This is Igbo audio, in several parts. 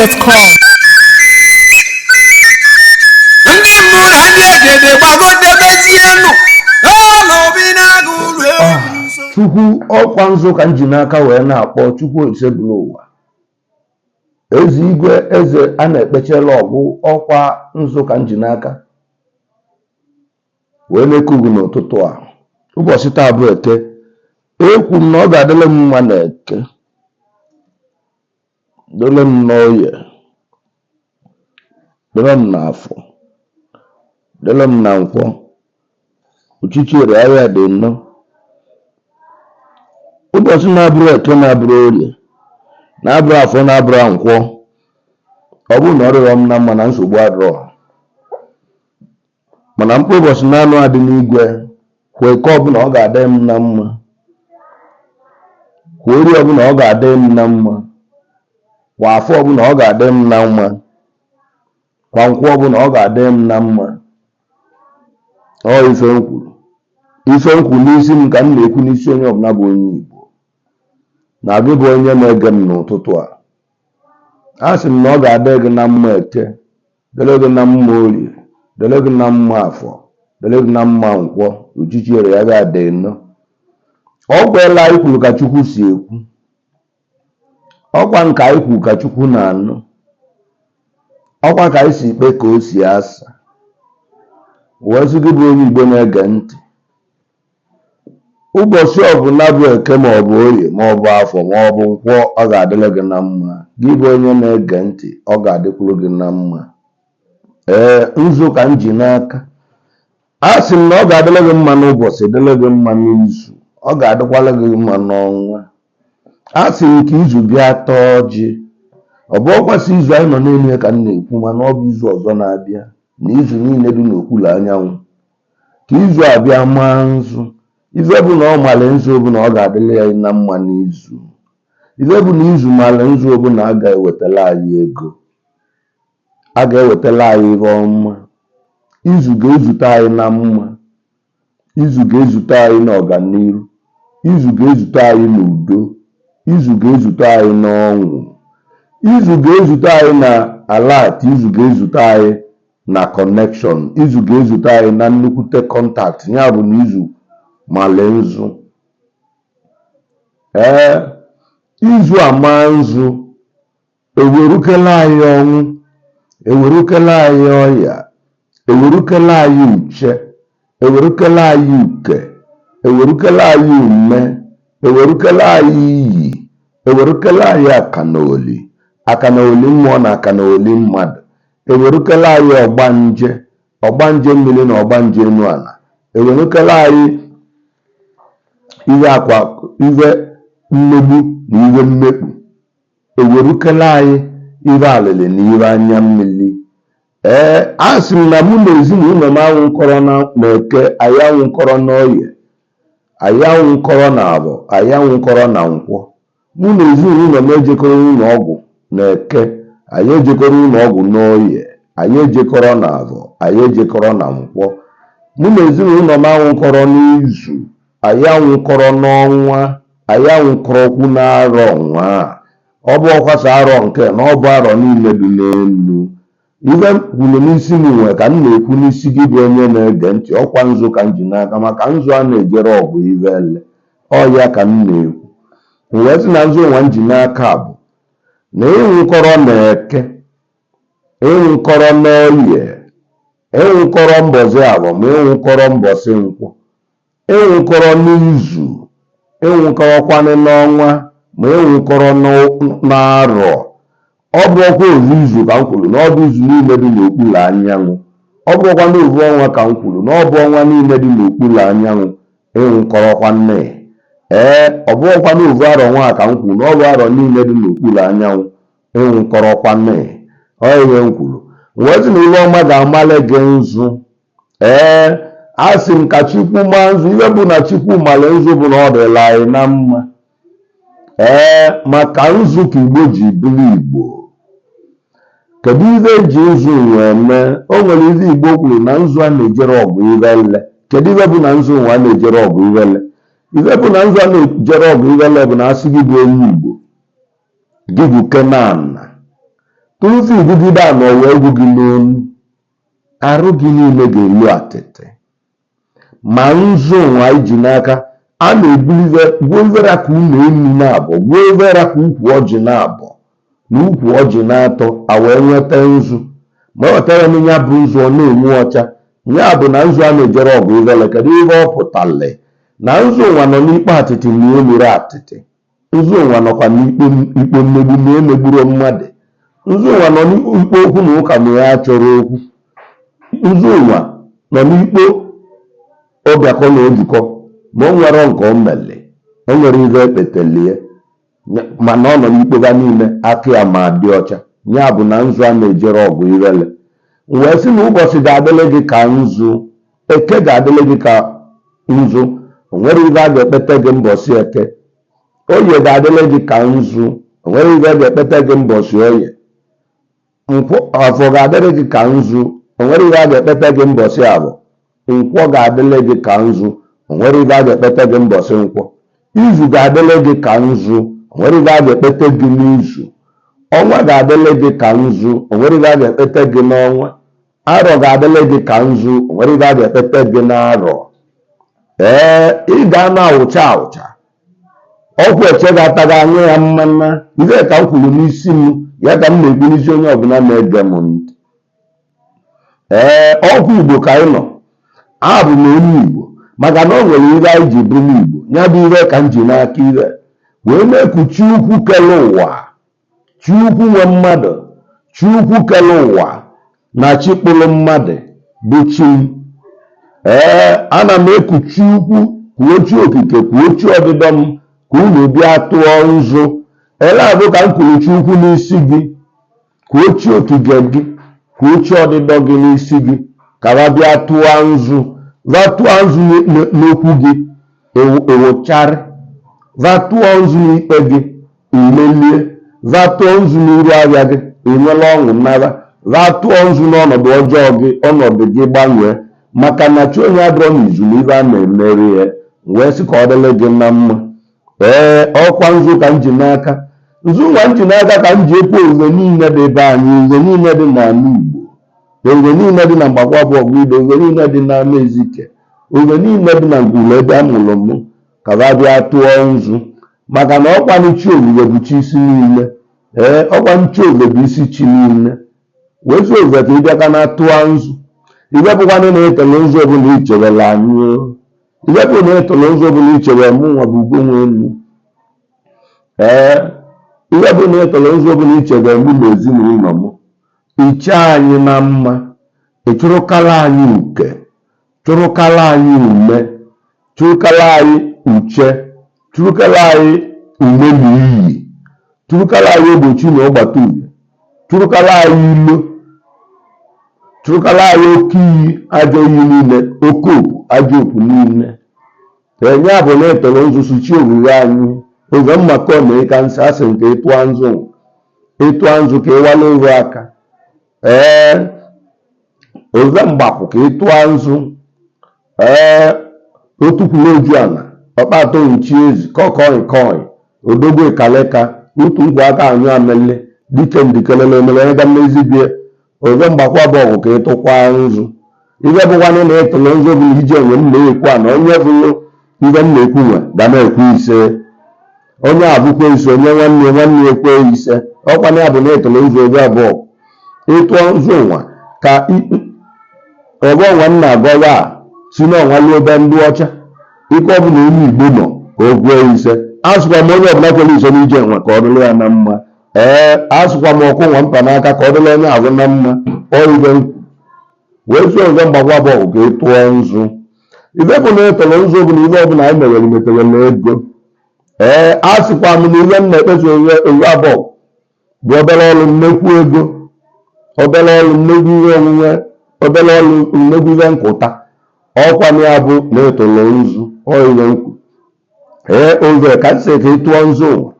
gmail.com. ndị mụrụ ndị egede gbagodebezienụ n'obi na-agụ ụlọ Chukwu ọkwa nzu ka m ji n'aka wee na-akpọ Chukwu Olise-Buru ụwa. Eze igwe eze a na-ekpechela ọgụ ọkwa nzu ka m ji n'aka wee na-ekugu n'ụtụtụ a. Ụbọchị taa bụ Eke. Ekwu m na ọ ga-adịle m mma na Eke, dịle m n'Oye, dịle m n'Afọ, dịle m na Nkwọ, uchichiere ahịa dị nnọọ. Ụbọchị na-abụrụ Eke, na-abụrụ Orie, na-abụrụ Afọ, na-abụrụ Nkwọ, ọ bụrụ na ọ rịrọ m na mma na nsogbu adịrọ, mana mkpụrụ ụbọchị na-anụ adị n'igwe kwa Eke ọbụla ọ ga-adị m na mma, kwa Orie ọbụla ọ ga-adị m na mma, kwa Afọ ọbụla ọ ga-adị m na mma, kwa Nkwọ ọbụla ọ ga-adị m na mma. Ọ ife m kwuru. Ife m kwuru n'isi m ka m na-ekwu n'isi onye ọbụla bụ onye Igbo, na gị bụ onye na-ege m n'ụtụtụ a. A sị m na ọ ga-adị gị na mma Eke, dịrị gị na mma Orie, dịrị gị na mma Afọ, dịrị gị na mma Nkwọ, uchichiere ya ga-adị nnọọ. Ọ kweela anyị kwuru ka Chukwu si ekwu, ọkwa nke anyị kwuru ka Chukwu na-anụ, ọkwa ka anyị si ikpe ka o si asa. Wee sị gị bụ onye Igbo na-ege ntị, ụbọchị ọbụla bụ Eke ma ọ bụ Orie ma ọ bụ Afọ ma ọ bụ Nkwọ, ọ ga-adịrị gị na mma. Gị bụ onye na-ege ntị, ọ ga-adịkwuru gị na mma. Nzu ka m ji n'aka. A sị m na ọ ga-adịrị gị mma n'ụbọchị, dịrị gị mma n'izu, ọ ga-adịkwala gị mma n'ọnwa. A sị m ka izu bịa tọọ ọjị. Ọ bụ ọkwasị izu anyị nọ n'elu ya ka m na-ekwu, mana ọ bụ izu ọzọ na-abịa, na izu niile dị n'okpuru anyanwụ, ka izu abịa maa nzu. Ife bụ na ọ mara nzu ọbụla ọ ga-adịrị ya na mma n'izu. Ife bụ na izu mara nzu ọbụla a ga-ewetara anyị ego, a ga-ewetara anyị ihe ọma. Izu ga-ezute anyị na mma, izu ga-ezute anyị n'ọganiru, izu ga-ezute anyị n'udo, izu ga-ezute anyị n'ọṅụ, izu ga-ezute anyị na alat, izu ga-ezute anyị na kọnekshọn, izu ga-ezute anyị na nnukwute kọntaktị. Ya bụ na izu male nzu. Izu ama nzu ewerukele anyị ọnwụ, ewerukele anyị ọya, ewerukele anyị uche, ewerukele anyị uke, ewerukele anyị ume, ewerukele anyị iyi, ewerukele anyị akanaoli, akanaoli mmụọ na akanaoli mmadụ, ewerukele anyị ọgbanje, ọgbanje mmiri na ọgbanje enu ala, ewerukele anyị ihe akwa, ihe mmegbu na ihe mmekpu, ewerukele anyị ihe alịlị na ihe anya mmiri. A sị m na mụ na ezinụlọ m anwụ nkọrọ na Eke, anyị anwụ nkọrọ na Oye, anyị anwụ nkọrọ na Afọ, anyị anwụ nkọrọ na Nkwọ. Mụ na ezinụlọ m ejekọrọ ụlọ ọgwụ na Eke, anyị ejekọrọ ụlọ ọgwụ na Oye, anyị ejekọrọ na Afọ, anyị ejekọrọ na Nkwọ. Mụ na ezinụlọ m anwụ nkọrọ n'izu, anyị anwụ nkọrọ n'ọnwa, anyị anwụ nkọrọkwu n'arọ nwa. Ọ bụ ọkwasa arọ nke na ọ bụ arọ niile dị n'elu. Ife kwuru n'isi m nwe ka m na-ekwu n'isi gị bụ onye na-ege ntị. Ọkwa nzu ka m ji n'aka, maka nzu a na-ejere ọgụ ive ele. Ọ ya ka m na-ekwu. Wee sị na nzu nwa m ji n'aka bụ na ịnwụ nkọrọ na Eke, ịnwụ nkọrọ na Oye, ịnwụ nkọrọ mbọsị Afọ, ma ịnwụ nkọrọ mbọsị Nkwọ, ịnwụ nkọrọ n'izu, ịnwụ nkọrọkwanị n'ọnwa, ma ịnwụ nkọrọ n'arọ. Ọ bụ ọkwa ozu izu ka m kwuru na ọ bụ izu niile dị n'okpuru anyanwụ. Ọ bụrụkwa na ovu ọnwa ka m kwuru na ọ bụ ọnwa niile dị n'okpuru anyanwụ. Ịnwụ nkọrọkwa nne. Ọ bụrụkwa na ovu arọ nwa ka m kwuru na ọ bụ arọ niile dị n'okpuru anyanwụ. Ịnwụ nkọrọkwa nne. Ọ ihe m kwuru. Wee sị na ihe ọma ga-amale gị nzu. A sị m ka Chukwu maa nzu. Ihe bụ na Chukwu male nzu bụ na ọ dịla anyị na mma. Maka nzu ka Igbo ji bụrụ Igbo. Kedu ihe eji nzu wee mee? O nwere ihe Igbo kwuru na nzu a na-ejere ọgụ ivele. Kedu ihe bụ na nzu nwa na-ejere ọgụ ivele? Ihe bụ na nzu a na-ejere ọgụ ivele bụ na asị gị bụ onye Igbo, gị bụ Kenan, tụrụfe igugide a na ọwa egwu gị n'onu arụ gị niile ga-elu atịtị ma nzu nwa iji n'aka a na-ebulivera ka unu enu na-abụ gwuevera ka ukwu ọjị na-abụ na ukwu ọjị na-atọ a wee nweta nzu ma wetara m ya bụ nzu ọ na-enwu ọcha ya bụ na nzu a na-ejere ọgụ ivele kedu ihe ọ pụtale na nzu nwa nọ n'ikpe atịtị na emere atịtị nzu nwa nọkwa n'ikpe mmegbu na emegburo mmadụ nzu nwa nọ n'ikpe okwu na ụka na ya chọrọ okwu nzu nwa nọ n'ikpe ọbịakọ na ojikọ ma o nwere nke o mele o nwere ihe ekpetelie mana ọ nọ n'ikpe ga niile aka ya ma dị ọcha ya bụ na nzu a na-ejere ọgụ irele wee sị na ụbọchị ga-adịle gị ka nzu eke ga-adịle gị ka nzu o nwere ihe a ga-ekpete gị mbọsị eke oye ga-adịle gị ka nzu o nwere ihe a ga-ekpete gị mbọsị oye afọ ga-adịle gị ka nzu o nwere ihe a ga-ekpete gị mbọsị abụ nkwọ ga-adịle gị ka nzu o nwere ihe a ga-ekpete gị mbọsị nkwọ izu ga-adịle gị ka nzu o nwere ihe a ga-ekpete gị n'izu ọnwa ga-adịle gị ka nzu o nwere ihe a ga-ekpete gị n'ọnwa arọ ga-adịle gị ka nzu o nwere ihe a ga-ekpete gị n'arọ ị ga na-awụcha awụcha ọgwụ eche ga-ataga anya ya mmanụ ihe ka m kwuru n'isi m ya ka m na-ekwu n'isi onye ọbụla na-ege m ntị ọgwụ Igbo ka anyị nọ abụ m onye Igbo maka na o nwere ihe anyị ji bụrụ Igbo ya bụ ihe ka m ji n'aka ire wee na-ekwu Chukwu kele ụwa Chukwu nwe mmadụ Chukwu kele ụwa na chikpụrụ mmadụ bụ chi ana m eku Chukwu kwuo chi okike kwuo chi ọdịdọ m ka unu bịa tụọ nzu ele abụ ka m kwuru Chukwu n'isi gị kwuo chi okike gị kwuo chi ọdịdọ gị n'isi gị ka ha bịa tụọ nzu va tụọ nzu n'okwu gị ewocharị va tụọ nzu n'ikpe gị imelie va tụọ nzu n'iru ahịa gị enwela ọṅụ nara va tụọ nzu n'ọnọdụ ọjọọ gị ọnọdụ gị gbanwee maka na chi onye adịrọ n'izu na ibe a na-emeri ya wee sị ka ọ dịle gị na mma ọkwa nzu ka m ji n'aka nzu nwa m ji n'aka ka m ji ekwu owuwe niile dị ebe anyị owuwe niile dị n'ala Igbo owuwe niile dị na mgbakwa bụ ọgụido owuwe niile dị n'ama Ezike owuwe niile dị na ngwulu ebe a mụrụ m ka ha bịa tụọ nzu maka na ọkwanụ chi owuwe bụ chi isi niile ọkwanụ chi owuwe bụ isi chi niile wee zi owuwe ka ị bịa ka na tụọ nzu ibe bụkwanụ na-etele nzu ọbụla ichewela anyị ibe bụ na-etele nzu ọbụla ichewe mụ nwa bụ ugo nwe elu ihe bụ na-etele nzu ọbụla ichewe mụ na ezinụlọ m iche anyị na mma ịchụrụkala anyị uke chụrụkala anyị ume chụrụkala anyị uche chụrụkala anyị ume na iyi chụrụkala anyị ogbochi na ọgbata uhie chụrụkala anyị ilo chụrụkala anyị oke iyi ajọ iyi niile oke opu ajọ opu niile enye bụ na etoro nzu suchi owuwe anyị oge mmakọ na ịka nsị asị nke ịtụa nzu ka ịwala oru aka oge mgbapụ ka ịtụa nzu otukwula oju ala ọkpatọ nchi ezi kọkọị odogwu ikaleka otu ngwa aka anyụ amele dike ndikelele emele onye ga mmezibie oge mgbakwa bụ ọgụ ka ịtụkwa nzu ihe bụkwanụ na etolo nzu bụ ije enwe m na-ekwu a na onye bụrụ ihe m na-ekwu nwe ga na-ekwu ise onye abụkwa ise onye nwanne ekwe ise ọkwana ya bụ na etolo nzu oge abụọ ịtụọ nzu nwa ka ọgọ nwa nna agọwa si n'ọnwa luo ebe ndị ọcha ike ọ bụla onye Igbo nọ ka o gwuo ise asụkwa m onye ọbụla kwere ise n'ije nwa ka ọ dịrị ya na mma asụkwa m ọkụ nwa mkpa n'aka ka ọ dịrị onye agwụ na mma oyibe nkwu wee zuo oge mgbagwa bụ ọgụ ka ịtụọ nzu ife bụ na etolo nzu bụ na ihe ọbụla anyị mewere metewere ego asịkwa m na ihe m na-ekpesa owe abụọ bụ obere ọrụ nnekwu ego obere ọrụ nnegwu ihe onwunwe obere ọrụ nnegwu ihe nkụta ọkwanụ ya bụ na etolo nzu oyibe nkwu oge ka nsị ka ịtụọ nzu ụwa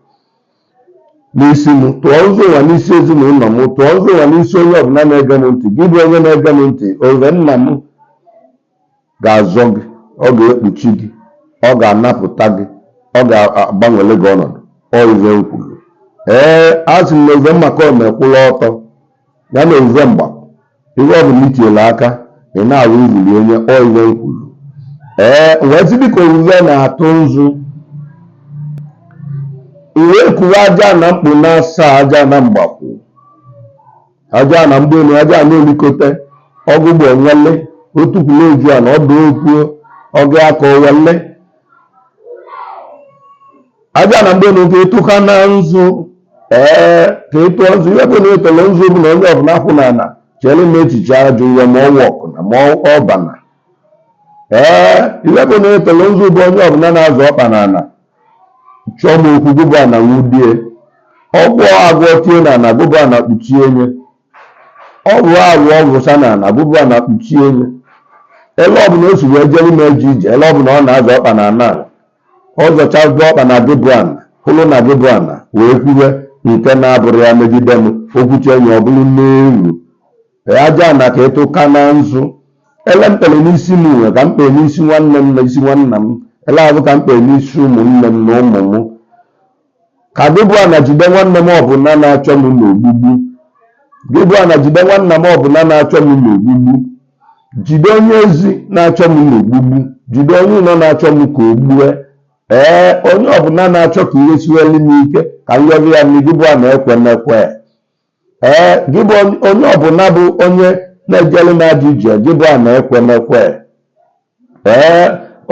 n'isi m tụọ nzu ụwa n'isi ezinụlọ m tụọ nzu ụwa n'isi onye ọbụla na-ege m ntị gị bụ onye na-ege m ntị oge nna m ga-azọ gị ọ ga-ekpuchi gị ọ ga-anapụta gị ọ ga-agbanwere gị ọnọdụ oyibe nkwulu a sị m na oge maka ọ na-ekwụla ọtọ ya na ovuve mgbapụ ihe ọ bụla itinyere aka ị na-awụ ivuli onye ọ iwe nkwulu wee sị dịka ovuve na-atụ nzu uwe kuwe aja na mkpu na-asa aja na mgbapụ aja na mgbenu aja na olikote ọgụgbo nwele otukwulu oju a na ọdụ okwu ọgụ aka owele aja na mgbenu ka ịtụka na nzu ka ịtụọ nzu ihe bụ na ịtọrọ nzu bụ na onye ọbụla akwụ na ana chere na echiche ajụ ya ma ọ wọkụ na ma ọ bana ihe bụ na ịtọrọ nzu bụ onye ọbụla na-azụ ọkpa na ana chọọ m okwu gụbụ ana nwudie ọgwụ agwọ tie na ana gụbụ ana kpuchie nye ọgwụ agwụ ọgwụsa na ana gụbụ ana kpuchie nye ele ọbụla o si wee jere ime eje ije ele ọbụla ọ na-azụ ọkpa na ana ọ zọchazụ ọkpa na gụbụ ana hụrụ na gụbụ ana wee kwuwe nke na-abụrụ ya megide m okwuchi enyi ọ bụrụ n'elu aja na ka ịtụka na nzu ele mkpere n'isi m nwe ka mkpere n'isi nwanne m na isi nwanna m ele azụ ka mkpere n'isi ụmụnne m na ụmụ m ka gịbụ ana jide nwanne m ọbụla na-achọ m n'ogbugbu gịbụ ana jide nwanna m ọbụla na-achọ m n'ogbugbu jide onye ezi na-achọ m n'ogbugbu jide onye ụlọ na-achọ m ka o gbue onye ọbụla na-achọ ka ihe siweli m ike ka nyọrọ ya nri gịbụ ana ekwe n'ekwe gịbụ onye ọbụla bụ onye na-ejere na-ajụ ije gịbụ ana ekwe n'ekwe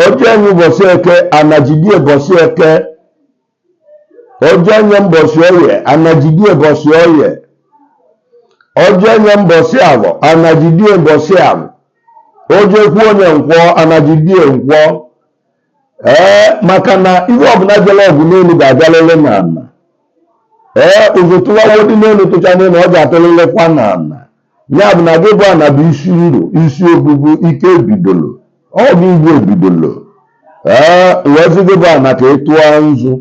oje enye ụbọchị eke anajidie ụbọchị eke oje enye mbọchị oye anajidie ụbọchị oye oje enye mbọchị agwọ anajidie mbọchị agwọ oje kwu onye nkwọ anajidie nkwọ maka na ihe ọbụla jere ọgụ n'elu ga-abịalele na ana ụzụ tụwawo dị n'elu tụcha n'elu ọ ga-atụlelekwa na ana ya bụ na gị bụ ana bụ isi uru isi ogbugbu ike ebidolo ọ bụ igwe ebidolo wezi gị bụ ana ka ị tụọ nzu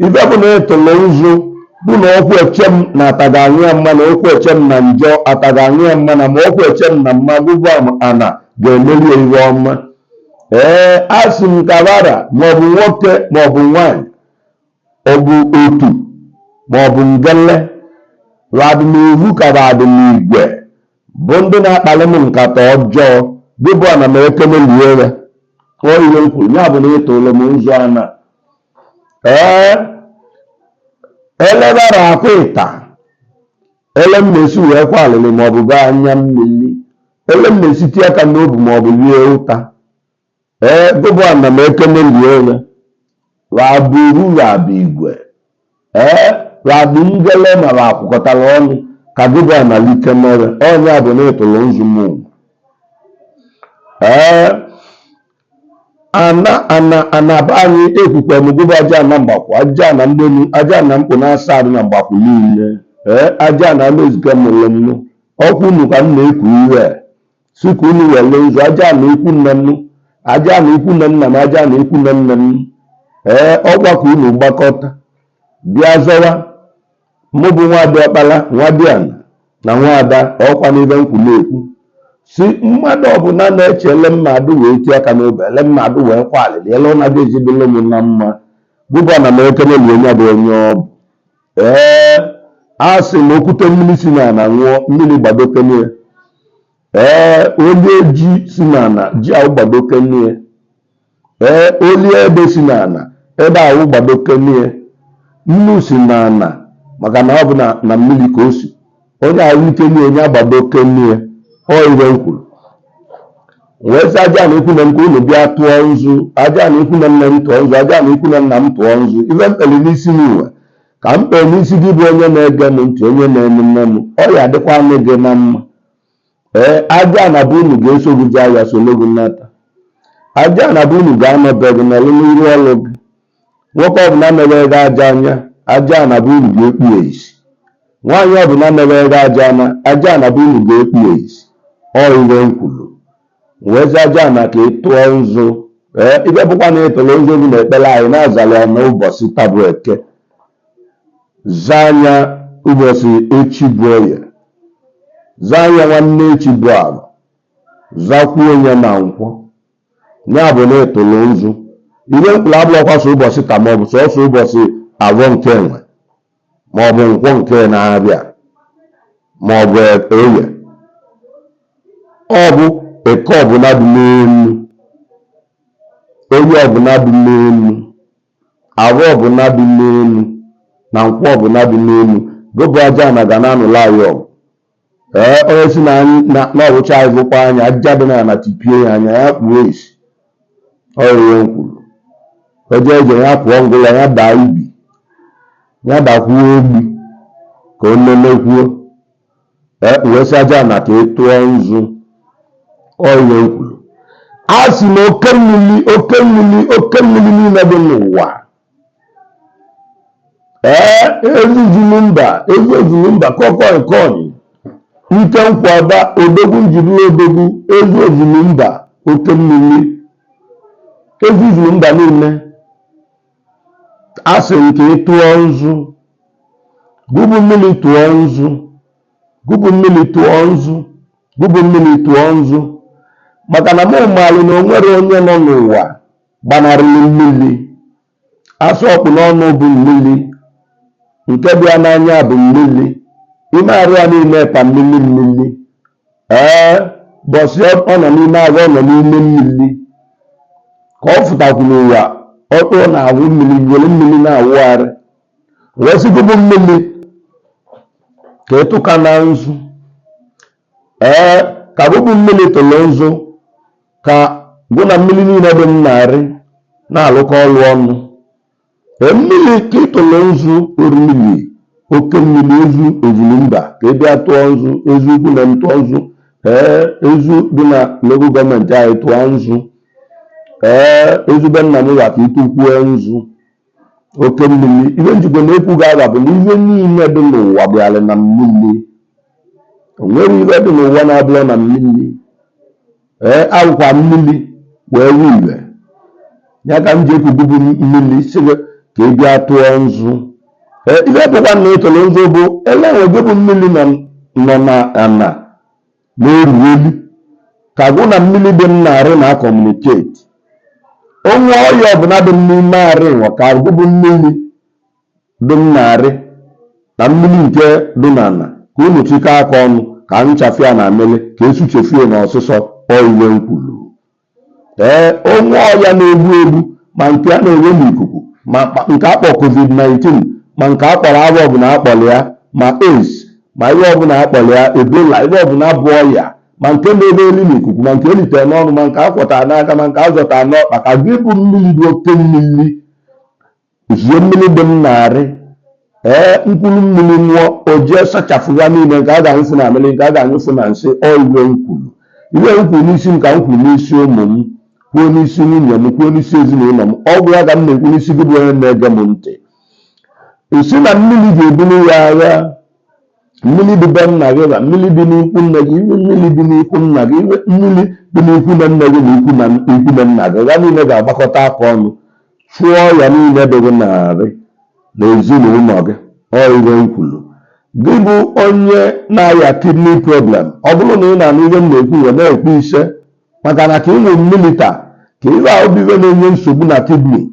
ife bụ na ịtụlụ nzu bụ na okwu eche m na ataga anyụ ya mma na okwu eche m na njọ ataga anyụ ya mma na ma okwu eche m na mma gụbụ ana ga-emeri ihe ọma asị m kabara maọbụ nwoke maọbụ nwanyị ọ bụ otu maọbụ ngele radịnihu ka radịnigwe bụ ndị na-akpali m nkata ọjọọ gịbụ ana m ekemelie ya ọ ihe m kwuru ya bụ na ịtụlụ m nzu ana elebara akwa ịta ele mmesi wee kwa alịlị maọbụ gaa anya mmiri ele mmesi tie aka n'obu maọbụ rie ụta gụbụ ana m ekemelie ya raburu rabụ igwe rabụ ngele ma akwụkọtara ọnụ ka gụbụ ana like mere onye bụ na ịtụlụ nzu m ana be anyị ekwukwe m gụbụ aja na mgbakwu aja na mgbenu aja na mkpụ na-asa arụ na mgbakwu niile aja na mezuga mụrụ m ọkwa unu ka m na-ekwu ihe si ka unu were nzu aja na ikwu nne m aja na ikwu nne nna m aja na ikwu nne nne m ọgwa ka unu gbakọta bịa zọwa mụ bụ nwadị ọkpara nwadị ana na nwaada ọkwa n'ibe nkwu na-ekwu si mmadụ ọbụla na-echele mmadụ wee tie aka n'obe ele mmadụ wee kwa alịlị ele ọ na-adị ezibele m na mma gụbụ ana m ekeneli onye bụ onye ọ bụ a sị m okwute mmiri si n'ana ṅụọ mmiri gbadokenie onye ji si n'ana ji ahụ gbadokenie olie ebe si n'ana ebe ahụ gbadokenie nnu si n'ana maka na ọ bụ na mmiri ka o si onye ahụ ike nie onye agbadokenie ọ iwe m kwuru wee sị aja na ikwu na m ka unu bịa tụọ nzu aja na ikwu na nne m tụọ nzu aja na ikwu na nna m tụọ nzu ife mkpere n'isi m nwe ka m kpere n'isi gị bụ onye na-ege m ntị onye na-eme nne m ọ ya adịkwa nne gị na mma aja na bụ unu ga-eso gị ji ahịa solo gị nnata aja na bụ unu ga-anọbe gị na n'iru ọrụ gị nwoke ọbụla mere gị aja na bụ unu ga-ekpu ya isi nwaanyị ọbụla mere gị aja na bụ unu ga-ekpu ya isi ọ iwe m kwuru wezi aja na ka ị tụọ nzu ibe bụkwa na ịtụrụ nzu gị na ekpere anyị na-azara ya n'ụbọchị tabụ eke zaa anya ụbọchị echi bụ oye zaa anya nwanne echi bụ ala zakwuo onye na nkwọ ya bụ na ịtụrụ nzu ihe mkpụrụ abụọkwa so ụbọchị ka maọbụ sọsọ ụbọchị agwọ nke enwe maọbụ nkwọ nke na-abịa ma ọ bụ oye. Ọ bụ eke ọbụla dị n'elu, oye ọbụla dị n'elu, arụ ọbụla dị n'elu, na nkwọ ọbụla dị n'elu gobu aja na ga na-anụla anyị ọgụ. Onye si na ọrụcha ịzụkwa anya aja dị na tipie ya anya ya kpuo esi. Ọrụ ihe m kwuru. Eje ya pụọ ngwụla ya daa ibi, ya dakwuo egbi ka o lemekwuo. Wee sị aja na ka etụọ nzu. Ọrụ ihe m kwuru. A sị na oke mmiri niile dị n'ụwa, ezi ozulumba kọkọnkọnyi ike nkwaba odogwu njirila odogwu ezi ozulumba oke mmiri ezi ozulumba niile a sị nke tụọ nzu gụbụ mmiri tụọ nzu gụbụ mmiri tụọ nzu gụbụ mmiri tụọ nzu maka na mụ maalụ na o nwere onye nọ n'ụwa gbanarịrị mmiri. Asọkpụ n'ọnụ bụ mmiri, nke bịa n'anya bụ mmiri, ime arụ ya niile ka mmiri. Bọsị ọ nọ n'ime agwa, ọ nọ n'ime mmiri ka ọ fụtakwuru ụwa. Ọkpụ na-awụ mmiri, were mmiri na-awụgharị. Wee sị gụbụ mmiri ka ịtụka na nzu. Ka gụbụ mmiri tụrụ nzu ka gụ na mmiri niile dị nnarị na-alụkọ ọrụ ọnụ. Mmiri ka ịtụrụ nzu orimiri oke mmiri ezu ozulumba ka ebe a tụọ nzu ezu ukwu na ntụọ nzu ezu dị na local gọọmenti anyị tụọ nzu ezu be nna m ga ka ịtụkwuo nzu oke mmiri. Ihe njikwa na-ekwu ga-aba bụ na ihe niile dị n'ụwa bịara na mmiri. O nwere ihe dị n'ụwa na-abịa na mmiri. Awụkwa mmiri wee wu iwe ya ka m ji ekwububu mmiri si ka ị bịa tụọ nzu. Ihe bụkwa na ịtụrụ nzu bụ ele enwegobu mmiri nọ na ana na-erueli ka gụ na mmiri dị nnarị na kọmuniketi. Onwe ọya ọbụla dị n'ime arị nwa ka gụbụ mmiri dị nnarị na mmiri nke dị n'ana ka unu chịkọ aka ọnụ ka nchafịa na amịlị ka esuchefie na ọsịsọ ọiwe nkwulu. Onwe ọya na-egbu egbu ma nke a na-enwe n'ikuku ma nke akpọ COVID-19 ma nke akpọrọ agwọ ọbụla akpọrọ ya ma AIDS ma ihe ọbụla akpọrọ ya Ebola, ihe ọbụla bụ ọya ma nke na-ebe elu n'ikuku ma nke elitere n'ọnụ ma nke akwọtara n'aka ma nke azọtara n'ọkpa ka gị bụ mmiri dị oke mmiri zie mmiri dị nnarị. Mkpụrụ mmiri nwụọ o jee sachapụ ya niile nke a ga-anyụfụ na amịrị nke a ga-anyụfụ na nsị. Iwe nkwulu ihe nkwulu n'isi m ka m kwuru n'isi ụmụ m kwuo n'isi nwunye m kwuo n'isi ezinụlọ m. Ọ bụ ya ka m na-ekwu n'isi gị bụ onye na-ege m ntị. Isi na mmiri ga-ebuli ya agha, mmiri dị be nna gị na mmiri dị n'ikwu nne gị, mmiri dị n'ikwu nna gị, mmiri dị n'ikwu na nne gị na ikwu na nna gị, ya niile ga-agbakọta aka ọnụ chụọ ya niile dị gị narị na ezinụlọ gị. Iwe nkwulu gị bụ onye na-aya kidney problem. Ọ bụrụ na ị na-anụ ihe m na-ekwu ya na-ekwu ise maka na ka ị nwere mmiri taa ka ihe ahụ bụ ihe na-enye nsogbu na kidney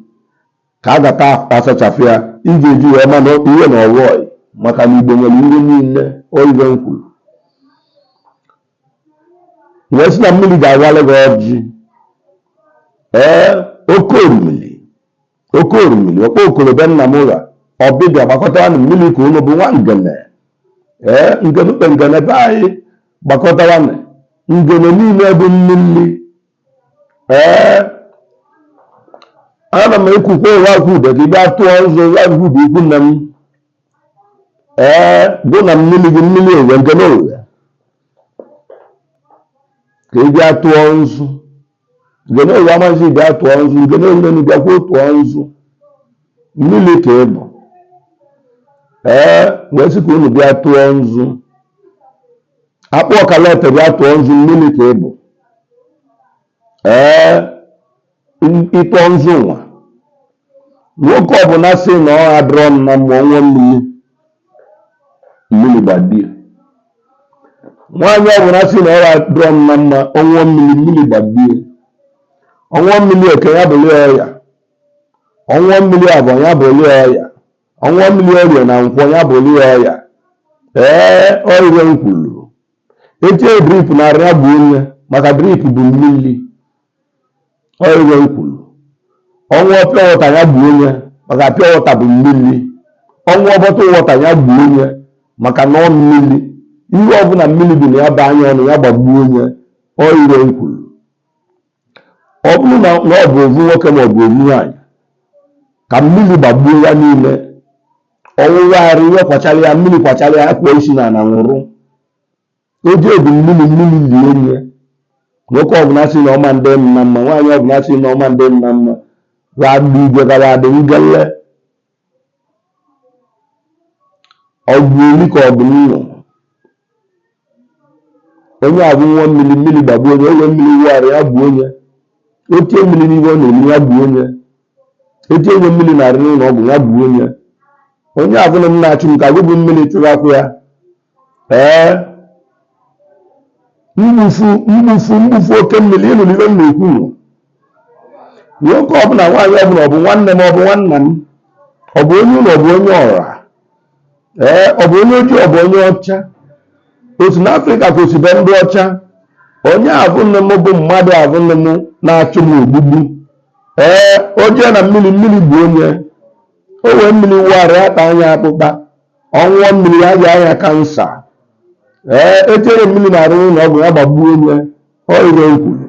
ka a gata asachafụ ya ị ga-eji wee mana ihe na ọwụọ maka na Igbo nwere ihe niile. Iwe nkwulu wee sị na mmiri ga-awalị gị ọjị. Oke orimiri ọkpọ okorobe nna m ụlọ ọbịbịa gbakọtara na mmiri ka unu bụ nwa ngene. Ngenukpe ngene be anyị gbakọtara na ngene niile bụ mmiri. Ana m ekwukwa ụwa kwude ka ị bịa tụọ nzu ya bụ ikwu nne m. Bụ na mmiri gị mmiri owe ngene owe ka ị bịa tụọ nzu. Ngene owe amaghị bịa tụọ nzu, ngene owe na bịakwa tụọ nzu. Mmiri ka ị bụ. Wee sị ka unu bịa tụọ nzu. Akpụ ọkalete bịa tụọ nzu, mmiri ka ị bụ. Ịtụọ nzu nwa nwoke ọbụla sị na ọ adịrọ m na mmụọ nwa mmiri gbadie. Nwaanyị ọbụla sị na ọ adịrọ m na mma ọnwụọ mmiri gbadie. Ọnwụọ mmiri eke ya bụrụ ọya, ọnwụọ mmiri abụọ ya bụrụ ọya, ọnwụọ mmiri orie na nkwọ ya bụrụ ọya. Ọrịa nkwulu etie drip narị abụ onye maka drip bụ mmiri ọrịa nkwulu ọnwa pịa wọta ya bụ onye maka pịa wọta bụ mmiri ọnwa bọtụ wọta ya bụ onye maka na ọ mmiri ihe ọbụla mmiri bụ na ya ba anya ọnụ ya gbagbuo onye ọrịa nkwulu ọ bụrụ na ọ bụ ovu nwoke ma ọ bụ ovu nwaanyị ka mmiri gbagbuo ya niile ọwụwagharị ihe kwachara ya mmiri kwachara ya akpụọ isi na nwụrụ oji ebu mmiri lie nye nwoke ọbụla si na ọma ndị nna mma nwaanyị ọbụla si na ọma ndị nna mma ga-adị igwe gara adị ngele ọgwụ eli ka ọ bụ nnụ onye abụ nwa mmiri gbagbuo onye onye mmiri wụgharị ya bụ onye otie mmiri n'ihe ọ na-eri ya bụ onye etie onye mmiri na-arị n'ụlọ ọgwụ ya bụ onye abụla m na-achụ m ka gị bụ mmiri chụrụ akwụ ya mgbufu oke mmiri ịnụ ihe m na-ekwu nwoke ọbụla nwaanyị ọbụla ọ bụ nwanne m ọ bụ nwanna m ọ bụ onye ụlọ ọ bụ onye ọra ọ bụ onye ojii ọ bụ onye ọcha otu n'Afrịka ka osibe ndị ọcha onye abụnne m bụ mmadụ abụnne m na-achụ m ogbugbu o jee na mmiri bụ onye o wee mmiri wụgharị aka anya akpụkpa ọnwụọ mmiri ya ji anya kansa echere mmiri na-arụ ụlọ ọgwụ ya gbagbuo onye ọrịa nkwulu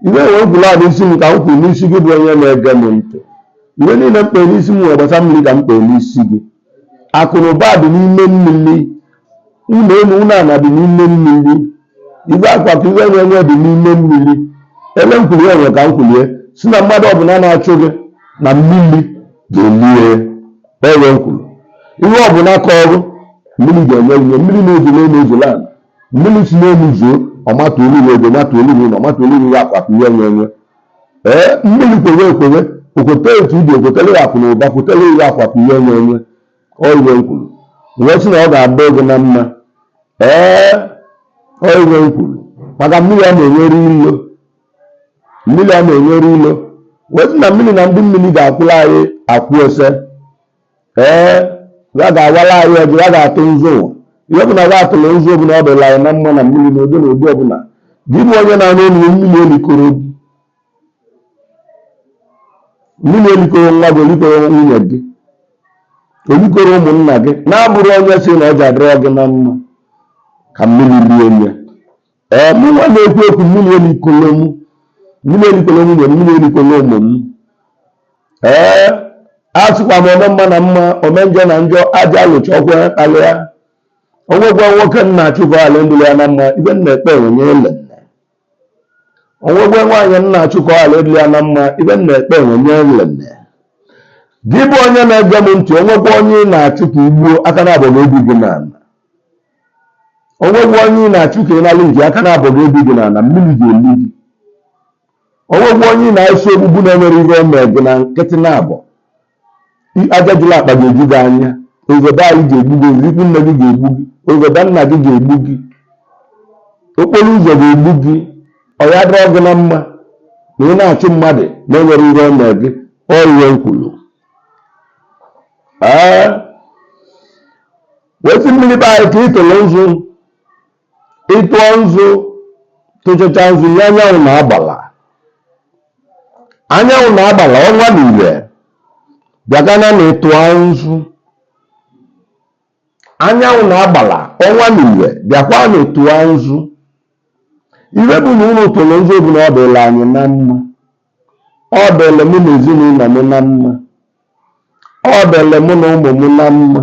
ihe enwe nkwulu adị isi m ka m kwuru n'isi gị bụ onye na-ege m ntị ihe niile mkpe n'isi m nwere gbasa mmiri ka mkpe n'isi gị akụ na ụba dị n'ime mmiri ụlọ elu ụlọ ala dị n'ime mmiri igwe akwa ka ihe enwe dị n'ime mmiri ele nkwulu ya nwe ka m kwulie si na mmadụ ọbụla na-achụ gị na mmiri ga-elie ọrịa nkwulu ihe ọbụla ka ọrụ mmiri ga-enye ihe mmiri na-ezo na-ezolo ala mmiri si n'elu zoo ọmata olulu ego mata olulu na ọmata olulu ya akwapụ ihe enwe mmiri kwere ekwere okwete etu dị okwetele ya akụ na ụba kwetele ya akwapụ ihe enwe ọrịa nkwulu wee sị na ọ ga-adọ gị na mma ọrịa nkwulu maka mmiri a na-enwere ilo wee sị na mmiri na ndị mmiri ga-akwụla anyị akwụ ese ya ga-awala anyị ọjọ ya ga-atụ nzu ụwa ihe ọbụla ga-atụrụ nzu ọbụla ọ dịla anyị na mma na mmiri na ụdị ọbụla gị bụ onye na-anụ olu mmiri elikoro nwa gị olikoro nwunye gị olikoro ụmụnna gị na-abụrụ onye si na ọja dịrọ gị na mma ka mmiri lie nye mụnwa na-ekwu ekwu mmiri elikolo nwunye mmiri elikolo ụmụ m asịkwa m ome mma na mma ome njọ na njọ aja alụcha ọgwụ ya karịa onwegwa nwoke nna achụkọ ala ndụrụ ya na mma ibe nna ekpe enwenye ele onwegwa nwaanyị nna achụkọ ala ndụrụ ya na mma ibe nna ekpe enwenye ele gị bụ onye na-ege m ntị onwegwa onye na-achụ ka igbuo aka na-abọ ebi gị n'ala onwegwa onye na-achụ ka ị nalụ nji aka na-abọ ebi gị n'ala mmiri ga-eli gị onwegwa onye na-esi ogbugbu na-enwere ihe eme gị na nkịtị na-abọ ajajụla akpa ga-eju gị anya obodo anyị ga-egbu gị ozikwu nne gị ga-egbu gị obodo nna gị ga-egbu gị okporo ụzọ ga-egbu gị ọya dịrọ gị na mma na ị na-achụ mmadụ na-enwere ihe eme gị ọrịa nkwulu wetị mmiri be anyị ka ịtụrụ nzu ịtụọ nzu tụchacha nzu nye anyanwụ na-agbala ọnwa na ire bịagana na ịtụọ nzu anyanwụ na-agbala ọnwa na ire bịakwa na ịtụọ nzu ihe bụ na ụlọ tụrụ nzu bụ na ọ dịla anyị na mma ọ dịla mụ na ezinụlọ m na mma ọ dịla mụ na ụmụ m na mma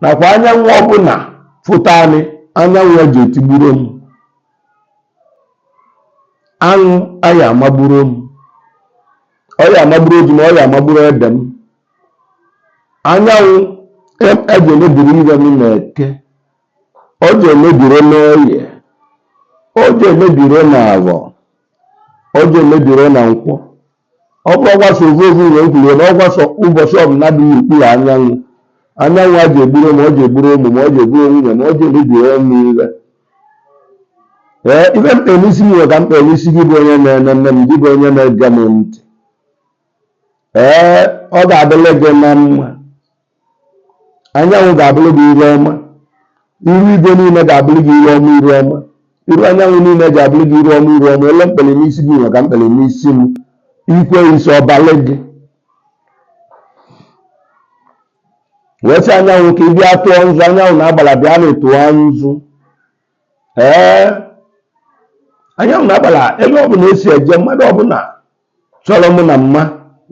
nakwa anyanwụ ọbụla fụta anyị anyanwụ ya ji etigburo m anwụ anyị amagburo m ọya amagburo ji na ọya amagburo ede m anyanwụ eji emebiri ihe m na-eke o ji emebiri n'oye o ji emebiri na avọ o ji emebiri na nkwọ ọ bụrụ ọgwaso ovu wee kwurie na ọgwaso ụbọchị ọbụla dị n'okpuru anyanwụ a ji egburo ma ọ ji egburo ụmụ ma ọ ji egburo nwunye ma ọ ji emebiri ọnụ ire ibe mkpe n'isi m nwere ka mkpe n'isi gị bụ onye na-ene nne m gị bụ onye na-ege m ntị ọ ga-adịle gị na mma anyanwụ ga-abụrụ gị ire ọma, iru igwe niile ga-abụrụ gị ire ọma ire ọma, iru anyanwụ niile ga-abụrụ gị ire ọma ire ọma. Ele mkpere n'isi gị maka mkpere n'isi m, ikwe isi ọbalị gị. Wee sị anyanwụ ka ị bịa tụọ nzu. Anyanwụ na-agbala bịa na-etụọ nzu. Anyanwụ na-agbala ebe ọbụla esi eje, mmadụ ọbụla chọrọ m na mma,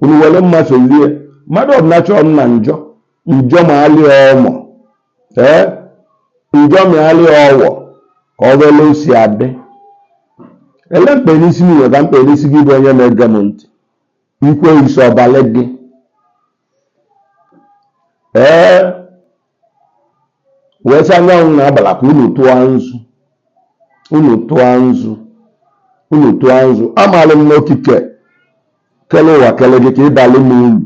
unu were mma solie. Mmadụ ọbụla chọrọ m na njọ, njọ ma alị ọmọ, njọ ma alị ọwọ, ka ọ wele si adị. Ele mkpe n'isi m nwere ka mkpe n'isi gị bụ onye na-ege m ntị, ikwe isi ọbalị gị. Wee sị anyanwụ na-agbala ka unu tụọ nzu, unu tụọ nzu, unu tụọ nzu. Amaala m n'okike kele ụwa kele gị ka ịbalị m ulu.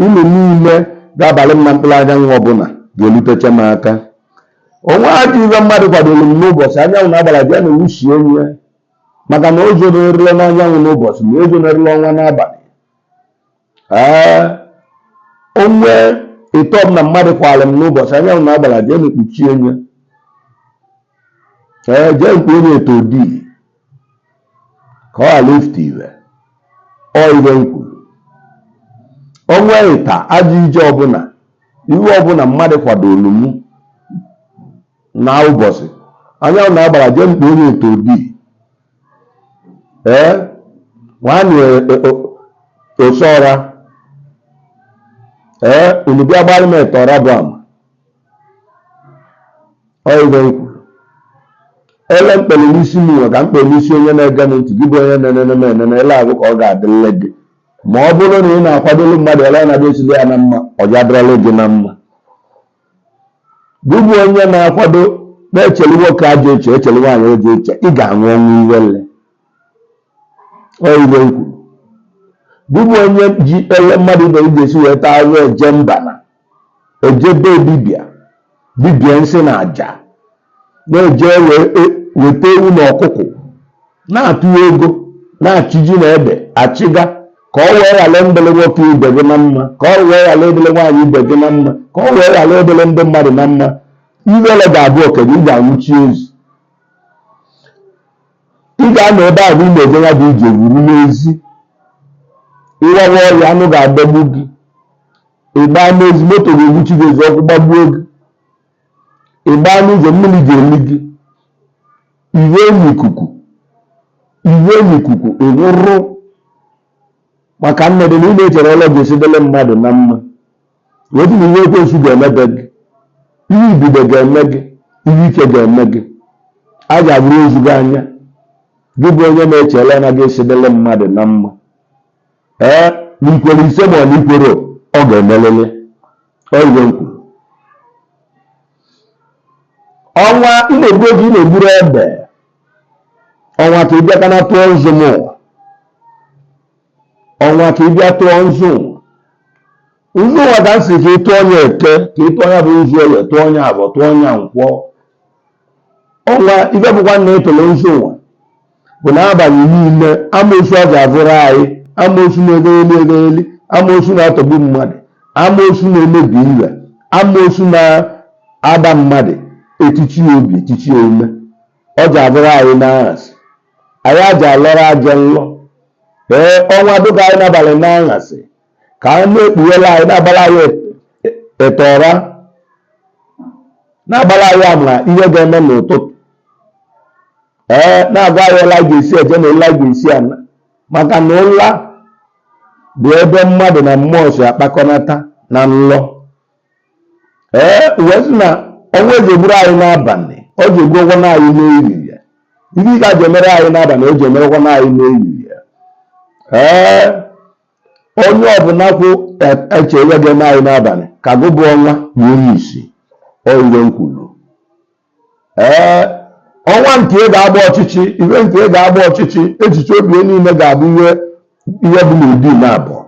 Unu niile ga-abalị m na mkpụrụ anyanwụ ọbụla ga-elutecha m aka. Onwe ajọ ibe mmadụ kwadoro m n'ụbọchị anyanwụ na-agbala bịa na ewuchie nye, maka na o zonerela n'anyanwụ n'ụbọchị ma o zonerela ọnwa n'abalị. Onwe ịtọ m na mmadụ kwara m n'ụbọchị anyanwụ na-agbala jee na ekpuchie nye, jee mkpe onye eto di ka ọ ghara ifte iwe iwe m kwuru. Onwe ịta ajọ ije ọbụla, iwe ọbụla mmadụ kwadoro m na ụbọchị anyanwụ na-agbala jee mkpe onye eto di, nwanne osora, unu bịa gbara m etọra bụ ama iwe m kwuru. Ele mkpere n'isi m nwe ka mkpere n'isi onye na-ege m ntị, gị bụ onye na-enene m enene. Ele agụ ka ọ ga-adịrịle gị ma ọ bụrụ na ị na-akwadoro mmadụ ele na-adị esili ya na mma, ọ ga adịrịla gị na mma. Gị bụ onye na-akwado na-echeli nwoke ajọ eche, echeli nwaanyị ajọ eche, ị ga-anwụ ọnwụ iwele. Iwe m kwuru. Gị bụ onye ji ele mmadụ ibe ị ga-esi wee taa azụ eje mba na eje be dibịa, dibịa nsị na aja, na-eje weta ewu na ọkụkụ, na-atụ ego, na-achị ji na ede achịga, ka ọ wee ghara mbele nwoke ibe gị na mma, ka ọ wee ghara ebele nwaanyị ibe gị na mma, ka ọ wee ghara ebele ndị mmadụ na mma. Iwele ga-abụ oke gị, ị ga-anwụchi ezi. Ị ga-anọ ebe ahụ ị na-eje ya bụ ije wuru n'ezi, ịwawa ọrịa anụ ga-adọgbu gị, ịgba n'ezi moto ga-egbuchi gị ezi, ọkụ gbagbuo gị, ịgba n'ụzọ mmiri ga-eli gị, iwe n'ikuku ịnwụrụ, maka nnọdụ na ị na-echere ọlọ ga-esidele mmadụ na mma. Wetu na ihe ekwensu ga-emebe gị, ihe ibido ga-eme gị, ihe ike ga-eme gị, a ga-abụrụ ozu gị anya. Gị bụ onye na-echere na ga-esidele mmadụ na mma, n'ikwere ise ma ọ na ikwere ọ ga-emelele. Iwe m kwuru. Ọnwa ị na-egbu oge ị na-egburu ebe, ọnwa ka ị bịa ka na tụọ nzu m, ọnwa ka ị bịa tụọ nzu. Nzu ụwa ka nsị ka ị tụọ onye eke, ka ị tụọ ya bụ nzu oye, tụọ onye abụọ, tụọ onye nkwọ. Ọnwa ibe bụkwa na etolo nzu ụwa bụ n'abalị niile amoosu a ga-abụrụ anyị, amoosu na-egheli egheli, amoosu na-atọgbu mmadụ, amoosu na-emebi iwe, amoosu na-ada mmadụ echichi obi, echichi ome. Ọ ji abụrụ anyị n'aghasị, anyị aja alọrọ aja nlọ. Ọnwa dịka anyị n'abalị n'aghasị ka anyị na-ekpughela anyị, na-agbara anyị etọra, na-agbara anyị ama ihe ga-eme n'ụtụtụ, na-agwa anyị ụla ga-esi eje na ụla ga-esi ana, maka na ụla bụ ebe mmadụ na mmụọ si akpakọnata na nlọ. Uwe sị na ọnwa eji egburu anyị n'abalị, ọ ji egbu ụgwọ na anyị n'ehihie. Ihe ị ga-eji emere anyị n'abalị, o ji emerekwa na anyị n'ehihie. Onye ọbụla kwụ eche ihe ga-eme anyị n'abalị ka gụ bụ ọnwa bụ onye isi. Iwe m kwuru. Ọnwa nke ị ga-agba ọchịchị, iwe nke ị ga-agba ọchịchị, echiche obi niile ga-abụ ihe bụ n'ụdị na abụọ.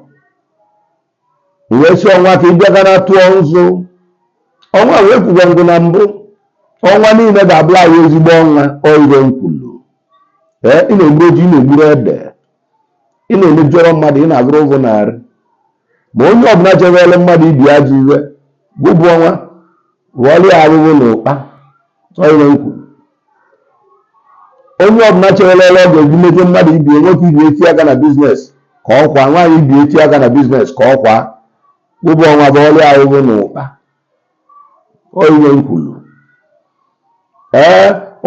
Uwe si ọnwa ka ị bịagara tụọ nzu. Ọnwa wee kwugwa ngụ na mbụ, ọnwa niile ga-abụla anyị ezigbo ọnwa. Iwe m kwuru. Ị na-egbu oji, ị na-egburu ede, ị na-emejọrọ mmadụ, ị na-agụrụ ụgwọ narị. Ma onye ọbụla chewere mmadụ ibi ajọ iwe gụbụ ọnwa rụọrọ ya arụrụ na ụkpa onye nkwu onye ọbụla cherela ọ ga-eji mejọ mmadụ ibie nwoke ibi eti aka na biznes ka ọkwa nwaanyị ibi eti aka na biznes ka ọkwa gụbụ ọnwa bụ ọrịa arụrụ na ụkpa onye nkwulu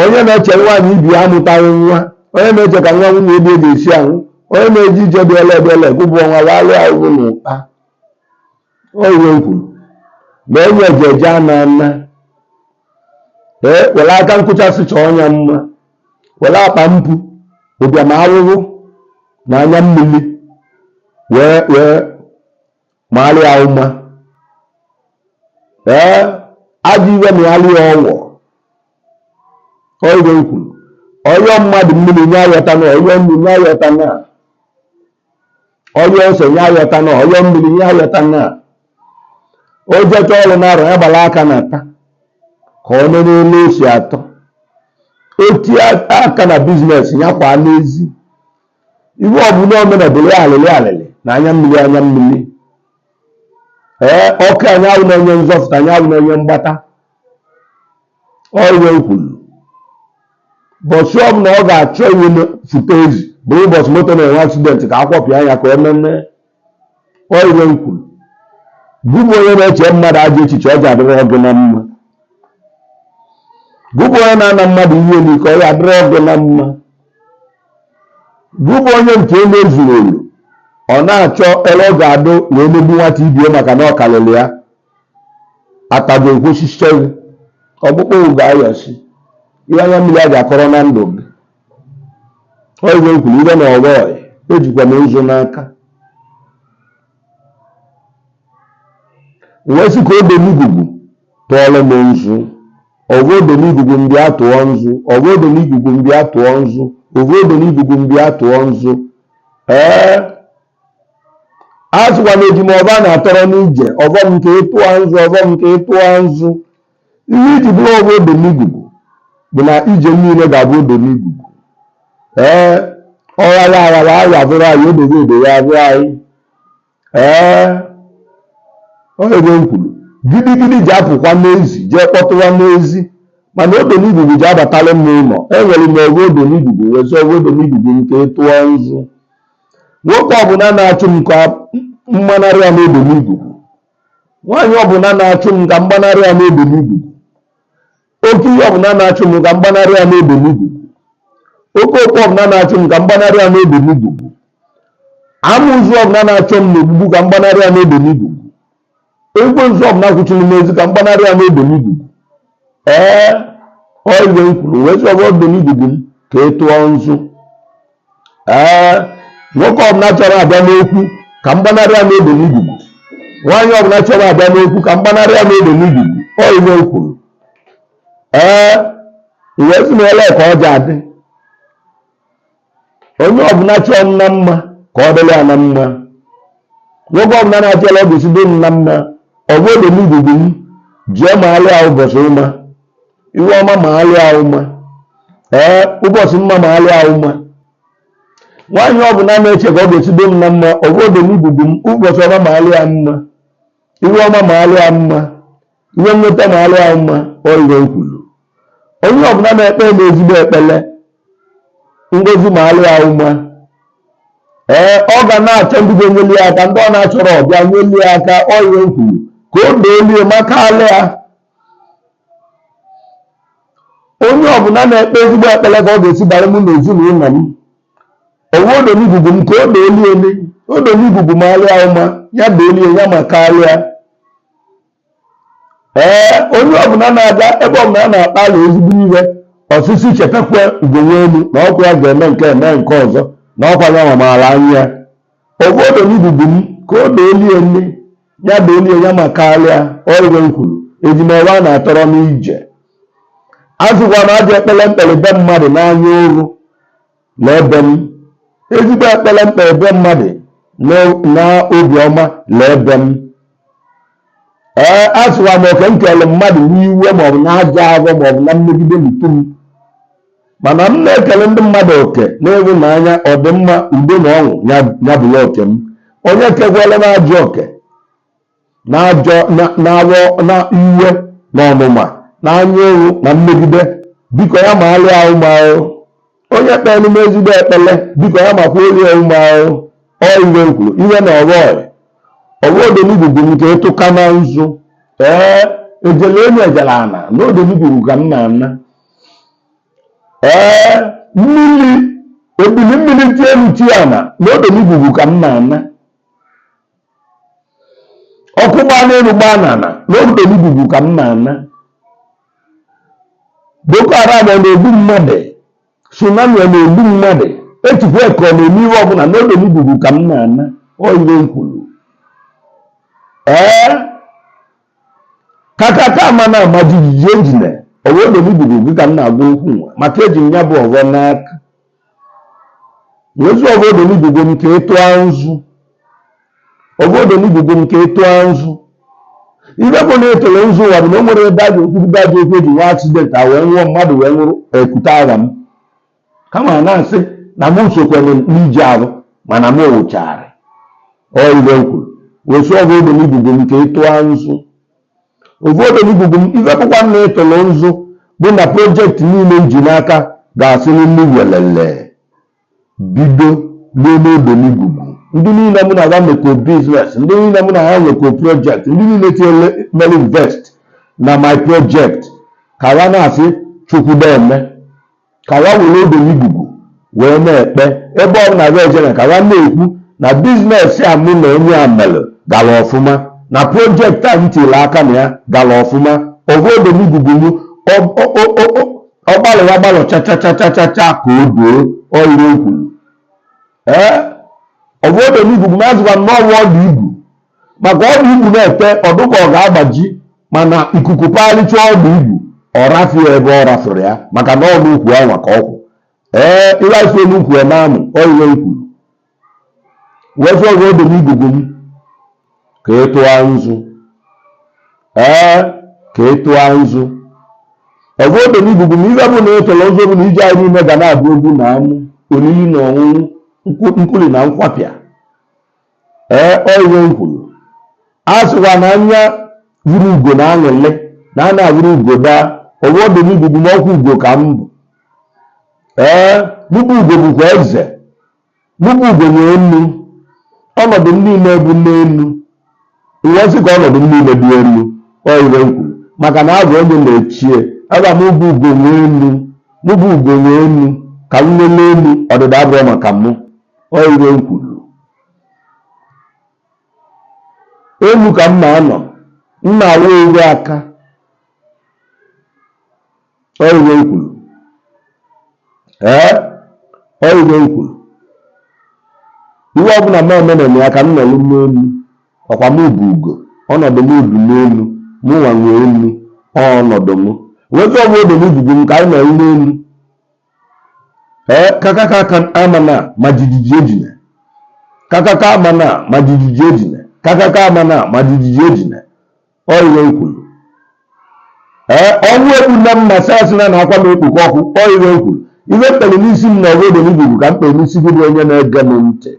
onye na-eche nwaanyị ibi amụtaghị nwa onye na-eche ka nwa nwunye ebe ga-esi anwụ onye na-eji ije dị ele gụbụ ọnwa bụ arịa arụrụ na ụkpa onye nkwulu ma enye eje ana nna were aka nkụchasị chọọ ọnya mma were akpa mpụ ụbịam arụrụ na anya mmiri wee marịa ụma ajọ iwe na ya lịa ọwọ oge kwuru ọyọ mmadụ mmiri nye ayọta na ọyọ mmiri nye ayọta na ọyọ ose nye ayọta na ọyọ mmiri nye ayọta na o jeta ọrụ na-arụ ya gbara aka na ata ka ọ nọ n'elu esi atọ oti aka na biznes ya kwa n'ezi iwe ọbụla omenabụrụ ya alịlị na anya mmiri ọkụ anyanwụ na-enye nzọpụta anyanwụ na-enye mgbata ọrụ ekwulu bọsụ ọbụla ọ ga-achọ iwe foto ezi bụrụ ụbọchị moto na-enwe aksidenti ka akwọpịa anya ka ememe ọrụ ekwulu gụbụ onye na-eche mmadụ ajọ echiche ọ ga-adịrị ọgụ na mma gụbụ onye na-ana mmadụ ihe n'ike ọ ga-adịrị ọgụ na mma gụbụ onye nke na-ezuru olu ọ na-achọ ele ọ ga-adụ na emegbu nwata ibie maka na ọ kalịrị ya atago ekwosisichọghị ọkpụkpụ ga-ayọsi ihe anya mmiri a ga-akọrọ na ndụ gị oge nkwuru ire na ọghọ ejikwa m nzu n'aka wee sị ka obe n'igugu tụọrọ m nzu ọgụ obe n'igugu mgbe a tụọ nzu ọgụ obe n'igugu mgbe a tụọ nzu ọgụ obe n'igugu mgbe a tụọ nzu a sịkwa na ejima ọba na-atọrọ n'ije ọbọm nke ịtụọ nzu ọbọm nke ịtụọ nzu ihe iji bụrụ ọgụ obe n'igugu bụ na ije niile ga-abụ obe n'igugu ọghara aghara ahụ abụrụ anyị odobe odo ya abụrụ anyị ebe m kwuru gidigidi ji apụkwa n'ezi jee kpọtụwa n'ezi mana obe n'igugu ji abatalụ m n'ụlọ enwere m ọgụ obe n'igugu wezi ọgụ obe n'igugu nke tụọ nzu nwoke ọbụla na-achụ m ka mgbanarị ya n'obe n'igugu nwaanyị ọbụla na-achụ m ka mgbanarị ya n'obe n'igugu oke ihe ọbụla na-achụ m ka mgbanarị ya n'obe n'igugu oke okwu ọbụla na-achụ m ka mgbanarị ya n'obe n'igugu amụzụ ọbụla na-achụ m n'ogbugbu ka mgbanarị ya n'obe n'igugu ekwensu ọbụla kwuchiri m ezi ka mgbanarị ya n'obe n'igugu oge m kwuru wee chọba obe n'igugu m ka ị tụọ nzu nwoke ọbụla chọrọ abịa n'okwu ka mgbanarị ya n'obe n'igugu nwaanyị ọbụla chọrọ abịa n'okwu ka mgbanarị ya n'obe n'igugu oge m kwuru iwe si na ele ka ọ ji adị onye ọbụla chọọ m na mma ka ọ dịrị ya na mma nwoke ọbụla na-achọla ọ ga-esi dị m na mma ọgụ obe n'igugu m jee ma alịa ụbọchị ụma iwe ọma ma alịa ụma ụbọchị mma ma alịa ụma nwaanyị ọbụla na-eche ka ọ ga-esi dị m na mma ọgụ obe n'igugu m ụbọchị ọma ma alịa mma iwe ọma ma alịa mma iwe nweta ma alịa mma oyiwe nkwulu onye ọbụla na-ekpe m ezigbo ekpele ngozi ma alịa ụma ọ ga na-achọ ndị ga-enyeli ya aka ndị ọ na-achọrọ ọbịa nyeli ya aka oyiwe nkwulu ka o deelie maka alịa onye ọbụla na-ekpe ezigbo ekpele ka ọ ga-esi bara mụ na ezinụlọ m owe odo n'igugu m ka o deelie odo n'igugu ma alịa ụma ya deelie ya maka alịa onye ọbụla na-aga ebe ọbụla a na-akpa ala ezigbo iwe ọsịsị chetakwa ugonwe elu na ọkwa ya ga-eme nke eme nke ọzọ na ọkwa ya nwamara anya ya owe odo n'igugu m ka o deelie nne ya deelie ya maka alịa oyiwe nkwuru ejimọwa na-atọrọ n'ije azụkwa na aja ekpele mkpere be mmadụ n'anya oru na ebe m ezigbo ekpele mkpere be mmadụ na obiọma na ebe m asụwa m oke nkele mmadụ n'iwe maọbụ na aja agwọ maọbụ na mmegide n'utu m mana m na-ekele ndị mmadụ oke n'ịhụnanya ọdịmma udo na ọṅụ ya bụla oke m onye kekwala na ajọ oke na iwe na ọnụma na anya ewu na mmegide biko ya ma alụ ahụ ma ahụ onye kpere m ezigbo ekpele biko ya makwa olu ewu ma ahụ iwe nkwuru iwe na ọbọdonigbugu nke ịtụka na nzu ejele enyi ejele ana na odonigbugu ka m na-ana mmiri ebili mmiri ti elu ti ana na odonigbugu ka m na-ana ọkụ gbaa n'elu gbaa n'ana na odonigbugu ka m na-ana Boko Haram na-egbu mmadụ tsunami na-egbu mmadụ etikwa eko na-eme ihe ọbụla na odonigbugu ka m na-ana iwe nkwulu kakaka mana majijiji ejine odonigbugu gị ka m na-agwa okwu nwa maka eji m ya bụ ọgọ n'aka wezi odonigbugu nke ịtụa nzu odonigbugu nke ịtụa nzu ibe bụ na etoro nzu ụwa bụ na o nwere ebe a ga-ekwubibe aja okwu eji nwa accident a wee nwụọ mmadụ wee nwụrụ ekute agha m kama na-asị na m sokwere n'ije ahụ mana m wụchara ibe nkwuru wesu odonigbugu nke ịtụa nzu odonigbugu m ibe bụkwa na etoro nzu bụ na projekti niile m ji n'aka ga-asị n'ime welele bido n'ime odonigbugu ndị niile mụ na ha mekọ biznes ndị niile mụ na ha nwekọ projekt ndị niile tinyere mere invest na my project ka ha na-asị chukwudeme ka ha were odonigbugu wee na-ekpe ebe ọ bụla ga ejere ka ha na-ekwu na biznes a mụ na onye a mere gara ọfụma na projekti a m tiri aka na ya gara ọfụma odonigbugu m ọ gbalịra agbalị chachachachacha ka o doo ire nkwuru odonigbugu m azụkwa n'ọrụ ọdụ ibu maka ọdụ ibu na-ete ọdụka ọ ga-agbaji mana ikuku pagharịcha ọdụ ibu ọ rafie ebe ọ rafere ya maka na ọdụ ukwu anwa ka ọkwụ ịrafe n'ukwu eme amụ iwe nkwuru wezu ọgụ odonigbugu m ka ịtụa nzu ka ịtụa nzu odonigbugu m ife bụ na etoro nzu bụ na ije anyị niile ga na-abụ egwu na amụ oriri na ọṅụṅụ nkwuli na nkwapịa iwe nkwuru a sịkwa na anya vuru ugo na aṅụle na a na-avụrụ ugo daa odonigbugu m ọkwa ugo ka m bụ mụbụ ugo bụkwa eze mụbụ ugo nwee nnu ọnọdụ m niile bụ n'elu uwezi ka ọnọdụ m niile dị elu iwe nkwuru maka na abụ onye na-echie aga m ụbụ ugo nwee nnu mụbụ ugo nwee nnu ka m nwele elu ọdịda abụọ maka mụ iwe nkwuru elu ka m na-anọ m na-awa ewu aka iwe nkwuru iwe nkwuru iwe ọbụla m emere ya ka m nọrọ n'elu ọkwa m bụ ugo ọnọdụ m bụ n'elu mụ nwa nwee elu ọnọdụ m wezi ọbụ odonigbugu m ka anyị nọrọ n'elu kakaka amana majijiji ejine kakaka amana majijiji ejine kakaka amana majijiji ejine iwe nkwuru ọnwụ egbu nna m na sayasị na akwa m ekpuke ọkụ iwe nkwuru ife mkpere n'isi m na odonigbugu ka m kpere n'isi gị bụ onye na-ege m ntị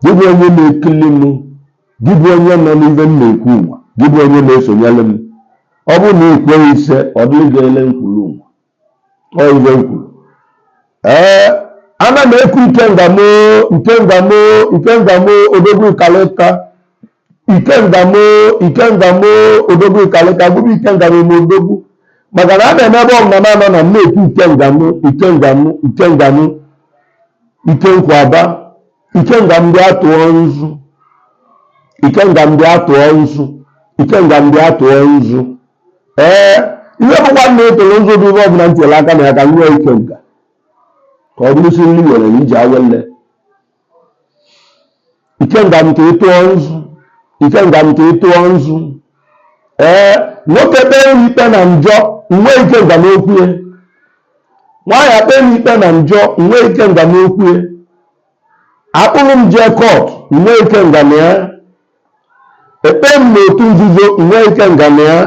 gị bụ onye na-ekili m gị bụ onye nọ n'ife m na-ekwu nwa gị bụ onye na-esonyere m ọ bụrụ na ikweghị ise ọ dịghị ga-ele nkwuru nwa iwe nkwuru ana m ekwu ikengamo odogwu ikalịka ikengamo odogwu ikalịka bụrụ ikengamo m odogwu maka na a na-eme ebe ọbụla na-anọ na m na-ekwu ikengamo ikenkwaba ikengam bịa tụọ nzu ikengam bịa tụọ nzu ikengam bịa tụọ nzu ihe bụkwa na etoro nzu bụ ihe ọbụla ntịela aka na ya ka nwee ikenga ka ọ bụrụsi nri nwere iji awele ikengam ka ịtụọ nzu ikengam ka ịtụọ nzu nwoke kpee ikpe na njọ nwe ikengam okwue nwaanyị akpee ikpe na njọ nwe ikengam okwue akpụrụ m jee kọt nwe ikenga na ya ekpe m n'otu nzuzo nwe ikenga na ya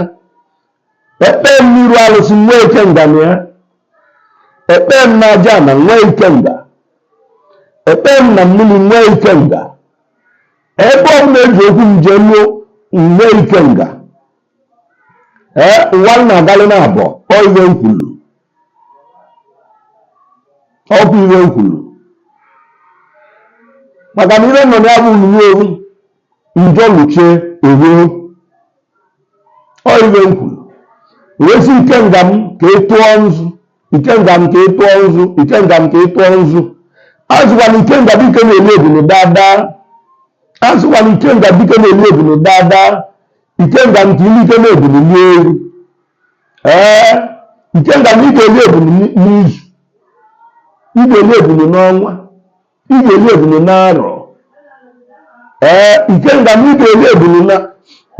ekpe m n'iru alụsị nwe ikenga na ya ekpe m na aja na nwe ikenga ekpe m na mmiri nwe ikenga ebe ọ na-eji okwu m jee lụọ nne ikenga ụwa na-agalị na abụọ iwe nkwulu ọkụ iwe nkwulu maka na ire nọ na ya bụ ewu njọ luchie eruo iwe nkwulu wesi ikenga m ka ịtụọ nzu ikenga m ka ịtụọ nzu ikenga m ka ịtụọ nzu azụkwana ikenga dike na-eli ebunu daadaa azụkwana ikenga dike na-eli ebunu daadaa ikenga m ka ilike na-ebunu n'elu ikenga m ị ga-eli ebunu n'izu ị ga-eli ebunu n'ọnwa ị ga-eli ebunu n'arọ ikenga m ị ga-eli ebunu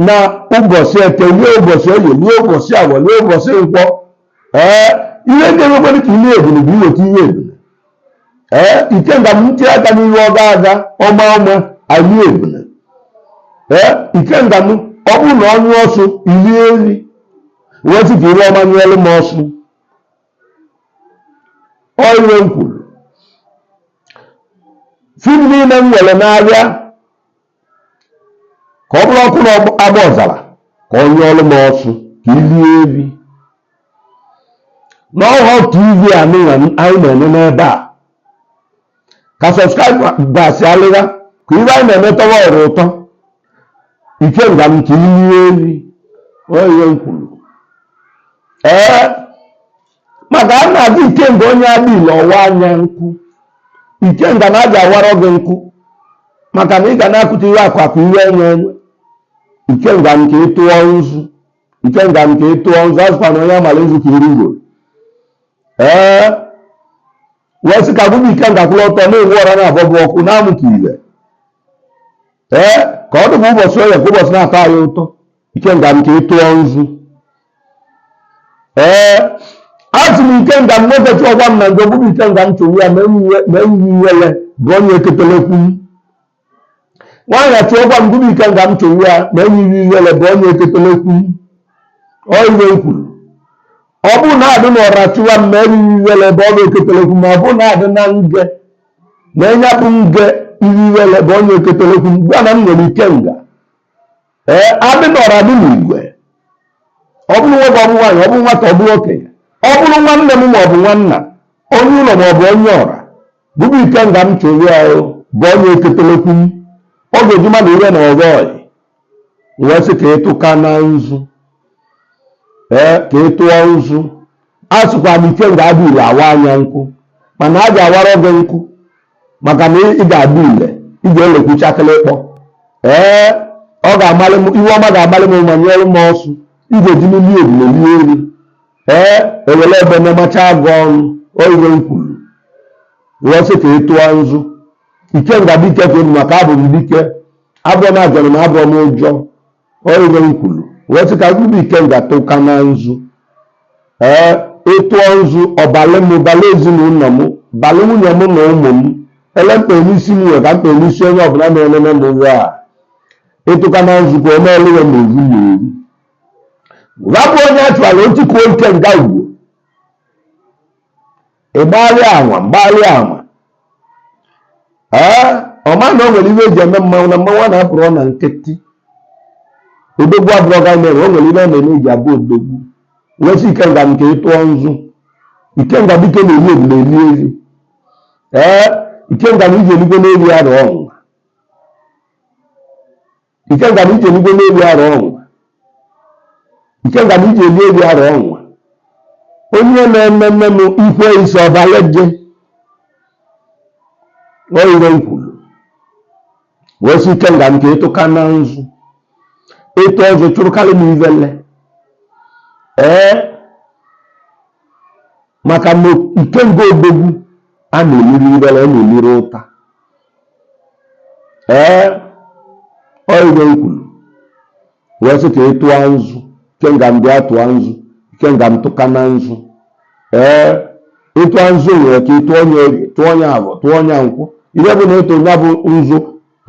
na ụbọchị eke lie ụbọchị oye lie ụbọchị agwa lie ụbọchị nkwọ ihe ga-emekwere ka ili ebunu bụ iweta ihe ebunu ikenga m ntinye aka n'ihe ọ ga-aga ọma ali ebunu ikenga m ọ bụrụ na ọnyụ ọsụ ilie nri wee sị ka ire ọma nyelu m ọsụ iwe m kwuru fim niile m nwere n'ahịa ka ọ bụrụ ọkụ na-agba ọzara ka ọ nyụọlụ m ọsụ ka ilie evi n'ọhọ tv anyị na-eme n'ebe a ka sọbskraibers alịga ka ibe anyị na-eme tọwa ọrụ ụtọ ikenga m ka ilie evi iwe m kwuru maka a na-adị ikenga onye adịghị ọwa anya nkụ ikenga na-aja awarọ gị nkụ maka na ị ga na-akụta ihe akwakwa ihe enye enye ikenga m ka ịtụọ nzu ikenga m ka ịtụọ nzu azụkwa na onye amala nzu ka iri ugbo wee sị ka gụbụ ikenga kwụrụ ọtọ na-enwe ọra na-abọbụ ọkụ na-amụ ka ile ka ọ dịbụ ụbọchị oye ka ụbọchị na-atọ anyị ụtọ ikenga m ka ịtụọ nzu azụ m ikenga m nwokechi ọgwa m na nje ọbụbụ ikenga m chọrọ ya ma enyi iwele bụ onye eketelekwu nwaanyị achọ ọgwa m gụbụ ikenga m chọrọ ya ma enyi iwele bụ onye eketelekwu iwe m kwuru ọ bụrụ na adị n'ọra chụwa m ma enyi iwele bụ onye eketelekwu ma ọ bụrụ na adị na nge ma enye bụ nge iwele bụ onye eketelekwu gwa na m nwere ikenga adị n'ọra dị n'igwe ọ bụrụ nwoke ọ bụ nwaanyị ọ bụ nwata ọ bụ okenye ọ bụrụ nwanne m ma ọ bụ nwanna onye ụlọ ma ọ bụ onye ọra bụbụ ikenga m chọrọ ya bụ onye eketelekwu ọ ga-eji mmadụ ire na ọgọị wee sị ka ịtụka na nzu ka ịtụọ nzu asụkwa m ikenga adị ile awa anya nkụ mana a ga-awara gị nkụ maka na ị ga-adị ile ị ga-elekwucha akịlịkpọ ọ ga-amalị m iwe ọma ga-amalị m ma nyere m ọsụ ị ga-eji n'ili ebule lie eri ewere ebe na-amacha agụ ọnụ iwe m kwuru wee sị ka ịtụọ nzu ikenga dike ka ebu maka abụ m dike abụọ m ajọrọ m abụọ m ụjọ iwe m kwuru wee sị ka gụbụ ikenga tụka na nzu ịtụọ nzu ọbalị m balị ezinụlọ m balị nwunye m na ụmụ m ele mkpa n'isi m nwere ka mkpa n'isi onye ọbụla na-enene m nwe a ịtụka na nzu ka onye ọlụwe ma evu na eru rapụ onye achụala otikuo ikenga ugbo ịgbalịa anwa mgbalịa anwa ọma na o nwere iwe eji eme mmanwụ na mmanwụ a na-apụrụ na nkịtị odogwu abụrọ ga mere o nwere iwe a na-eme iji abụ odogwu wesị ikenga m ka ịtụọ nzu ikenga dike na-eri ebule eli eri ikenga na iji eluigwe n'elu arọ ọnwa ikenga na iji eluigwe n'elu arọ ọnwa ikenga na iji eli eri arọ ọnwa onye na-eme mmemme ikwe isi ọbaleje iwe m kwuru wee sị ikenga m ka ịtụka na nzu ịtụ ọzọ chụrụkarị m ivele maka na ikenga odogwu a na-eliri ivele a na-eliri ụta iwe m kwuru wee sị ka ịtụọ nzu ikenga m bịa tụọ nzu ikenga m tụka na nzu ịtụọ nzu nwere ka ịtụọ onye oge tụọ onye abụọ tụọ onye nkwụ ihe bụ na ịtụ onye bụ nzu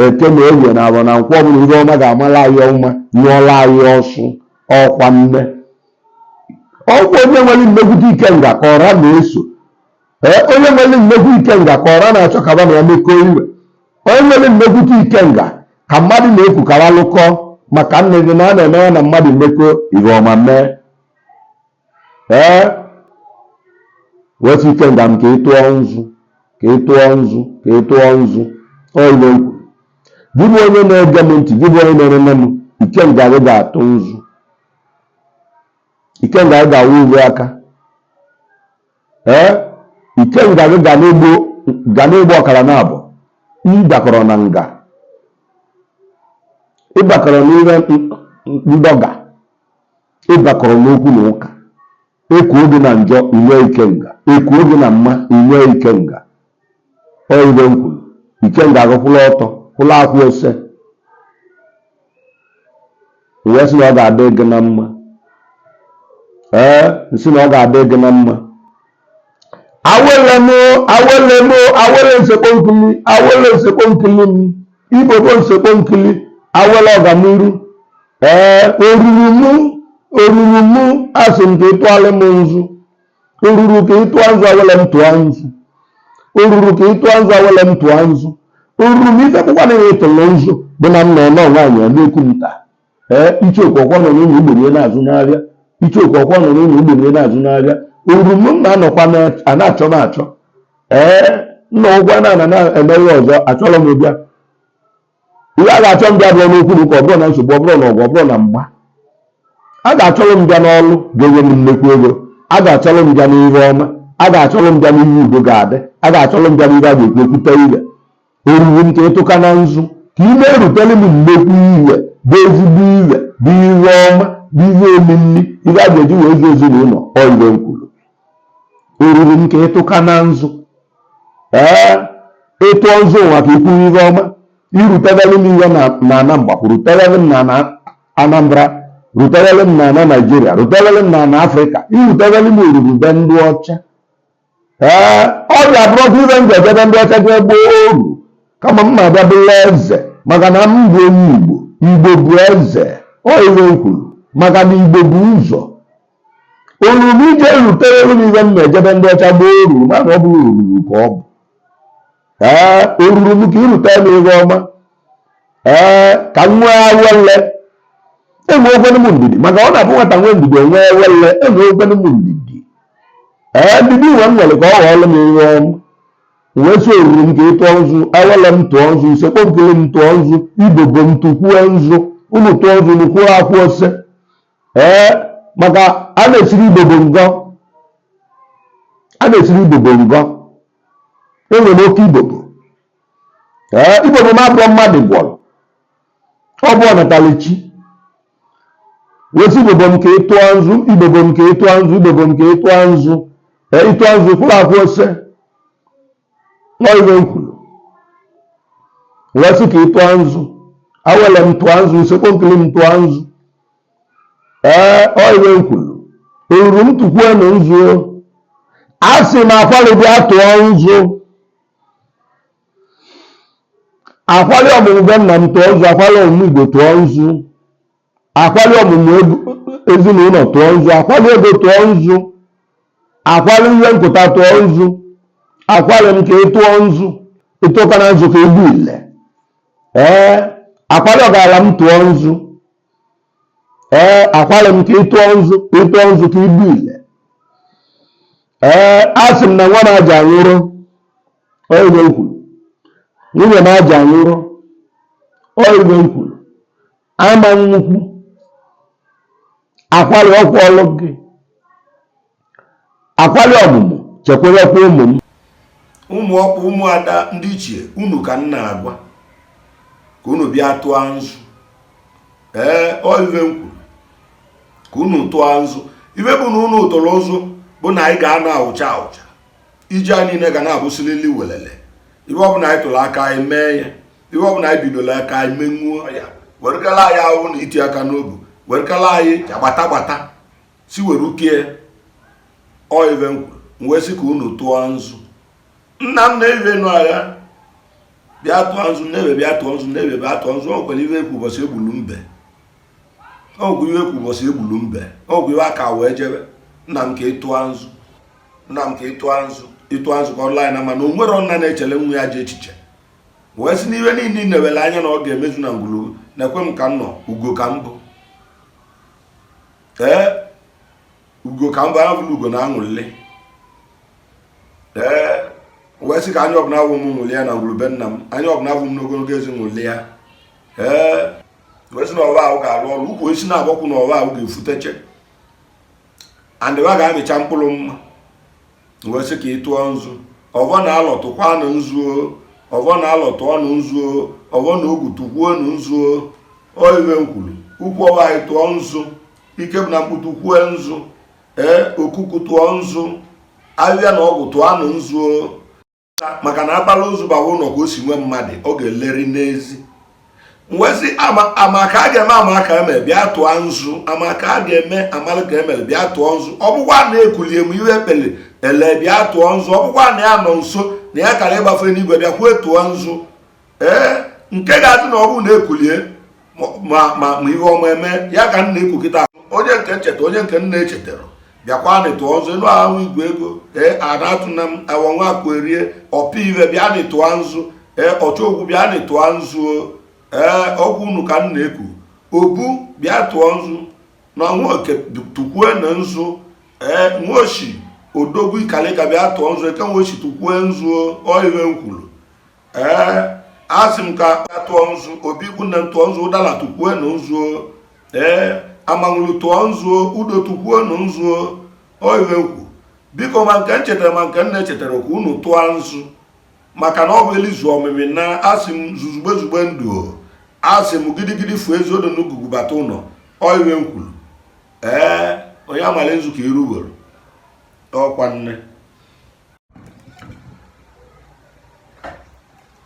eke na oge na abụọ na nkwụ ọbụla ihe ọma ga-amala anyị ọma nyụọla anyị ọsụ ọkwa nne ọkwa onye nwere mmekwute ikenga ka ọra na-eso onye nwere mmegwu ikenga ka ọra na-achọ ka ba na ya mekọọ iwe onye nwere mmekwute ikenga ka mmadụ na-ekwu ka alụkọ maka nne gị na a na-eme na mmadụ mekọ ihe ọma mee wesị ikenga m ka ị tụọ nzu ka ị tụọ nzu ka ị tụọ nzu oyibo nkwu gị bụ onye na-ege m ntị gị bụ onye na-ere m ikenga gị ga-atụ nzu ikenga gị ga-awụ uwe aka ikenga gị ga na-egbu ọkara na abụọ ịbakọrọ na nga ịbakọrọ n'ihe ndọga ịbakọrọ n'okwu na ụka ekuo gị na njọ inwe ikenga ekuo gị na mma inwe ikenga oyibo nkwuru ikenga gị kwụrụ ọtọ kwụrụ akwụ ose wee sị na ọ ga-adị gị na mma nsị na ọ ga-adị gị na mma awele nsekpo nkili m ibobo nsekpo nkili awele ọganiru oruru mụ asị m ka ịtụalị m nzu oruru ka ịtụọ nzu awele m tụọ nzu oruru ka ịtụọ nzu awele m tụọ nzu oruru m ife kpụkwa na ịtụlụ nzu bụ na m nọ nọ nwaanyị na-ekwu nta icheokwu ọkwọ nọ n'ụlọ ugbenye na-azụ n'ahịa icheokwu ọkwọ nọ n'ụlọ ugbenye na-azụ n'ahịa oruru m na-anọkwa na-achọ nna ụgwọ na-eme ihe ọzọ achọrọ m bịa ihe a ga-achọ m bịa bụrụ n'okwu na ụka ọ bụrụ na nsogbu ọ bụrụ na ọgụ ọ bụrụ na mgba a ga-achọrọ m bịa n'ọlụ ga-enye m nnekwu ego a ga-achọrọ m bịa n'ihe ọma a ga-achọrọ m bịa n'ihe udo ga-adị a ga-achọrọ m bịa n'ihe a ga-ekwu ekwute ihe oruru m ka ịtụka na nzu ka ị na-erutele m nnekwu ihe bụ ezigbo ihe bụ ihe ọma bụ ihe omimi ihe a ga-eji wee zu ezinụlọ oyibo nkwuru oruru m ka ịtụka na nzu ịtụọ nzu ụwa ka ikwu ihe ọma irutebere m ihe na Anambra rutebere m na Anambra rutebere m na Naijiria rutebere m na Afrịka irutebere m oruru be ndị ọcha ọ ga-abụrọkwa ibe m ga-ejebe ndị ọcha ga gboo oru kama m na-abịa bụrụ eze maka na m bụ onye Igbo bụ eze oyibo nkwuru maka na Igbo bụ ụzọ oruru ije rutere m ihe m na-ejebe ndị ọcha gboo oru mana ọ bụrụ oruru ka ọ bụ oruru m ka irute m ihe ọma ka m nwee awele enwekwenu m ndidi maka ọ na-abụ nwata nwee ndidi enwe ewele enwekwenu m ndidi ndidi nwe m nwere ka ọ ghọọlụ m ihe ọma wee si oruru m ka ịtụọ nzu awele m tụọ nzu isekpo nkele m tụọ nzu ibobo m tụkwuo nzu unu tụọ nzu m kwuo akwụ ose maka a na-esiri ibobo ngọ enwere oke ibobo ibobo m abụọ mmadụ gwọrọ ọ bụ ọnatalichi wesi ibobo m ka ịtụọ nzu ibobo m ka ịtụọ nzu ibobo m ka ịtụọ nzu ịtụọ nzu kwụrụ akwụ ose oyibo nkwuru wesi ka ịtụọ nzu awele m tụọ nzu isekpo nkili m tụọ nzu oyibo nkwuru oruru m tụkwuo na nzu a sị m akwali bịa tụọ nzu akwali ọmụmụ be nna m tụọ nzu akwali ọmụmụ Igbo tụọ nzu akwali ọmụmụ ezinụlọ tụọ nzu akwali ego tụọ nzu akwali ihe nkụta tụọ nzu akwali m ka ị tụọ nzu ịtụka na nzu ka egbu ile akwali ọgala m tụọ nzu akwali m ka ịtụọ nzu ka igbu ile asị m na nwa m aja nwụrụ oyibo nkwuru nwunye m aja nwụrụ oyibo nkwuru ama nnukwu akwali ọkwa ọlụ gị akwali ọmụmụ chekwarekwa ụmụ m ụmụada ndị ichie unu ka m na-agwa ka unu bịa tụọ nzu oyibo nkwuru ka unu tụọ nzu ife bụ na unu tụrụ nzu bụ na anyị ga-anọ awụcha ije anyị niile ga na-abụsịlili welele ibe ọbụla anyị tụrụ aka anyị mee ya ibe ọbụla anyị bidola aka anyị menwuo ya werekala anyị ahụ na iti aka n'obu werekala anyị gbata si were uke oyive nkwuru wee sị ka unu tụọ nzu nna m na-ewe nụ agha bịa tụọ nzu n'ebe bịa tụọ nzu n'ebe bịa tụọ nzu ọgwụkwara iwe ekwu ụbọchị egbulu mbe ọgwụ iwe ekwu ụbọchị egbulu mbe ọgwụ iwe aka wee jebe nna m ka ịtụọ nzu ịtụọ nzu ka ọla anyị na mana o nwere nna na-echele nwa ya ji echiche wee sị n'ihe niile na-ewele anya na ọ ga-emezu na ngwulu na-ekwe m ka m nọ ugo ka mbụ ugo ka mbụ abụla ugo na aṅụrịlị wee sị ka anya ọbụla abụ m ṅụli ya na ngwulu be nna m anya ọbụla abụ m n'ogologo ezi ṅụli ya wee sị na ọwa ahụ ga-alụ ọrụ ukwu esi na-agbakwu na ọwa ahụ ga-efuteche andịwa ga-amịcha mkpụrụ mma wee sị ka ị tụọ nzu ọvọ na-alọtụkwa ọnụ nzuo ọvọ na-alọtụ ọnụ nzuo ọvọ na ogu tụkwuo ọnụ nzuo oiwe nkwuru ukwu ọwa anyị tụọ nzu ike bụ na mkputu kwue nzu okuku tụọ nzu ahịhịa na ọgwụ tụọ anụ nzuo maka na akpala ozu bawa ụlọ ka o si nwee mmadụ ọ ga-eleri n'ezi mwezi amaka a ga-eme amaka eme bịa tụọ nzu amaka a ga-eme amalụ ka emere bịa tụọ nzu ọbụkwa na-ekulie m iwe ekpere ele bịa tụọ nzu ọbụkwa na ya nọ nso na ya kara ịgbafe n'igwe bịa kwue tụọ nzu nke ga-adị na ọ bụrụ na ekulie ma ihe ọma eme ya ka m na-ekwu kịta onye nke ncheta onye nke nna echetara bịakwa na tụọ nzu elu ahụ igwe ego adatụna m awọnwa akwerie ọpa iwe bịa na tụọ nzu ọchọokwu bịa na tụọ nzu ọgwụ unu ka m na-ekwu obu bịa tụọ nzu na nwoke tụkwue na nzu nwoshi odogwu ikalika bịa tụọ nzu eke nwoshi tụkwue nzu oiwe nkwuru asị m ka tụọ nzu obi ikwu na tụọ nzu ụdala tụkwue na nzu amanwulu tụọ nzu udo tụkwue na nzu oiwe nkwu biko ma nke m chetara ma nke nna echetara ka unu tụọ nzu maka na ọ bụ elizu ọmịmị na asị m zuzugbe ndụ asị m gidigidi fuo ezi odo n'ugugu bata ụlọ oiwe nkwuru onye amala nzu ka iru were ọkwa nne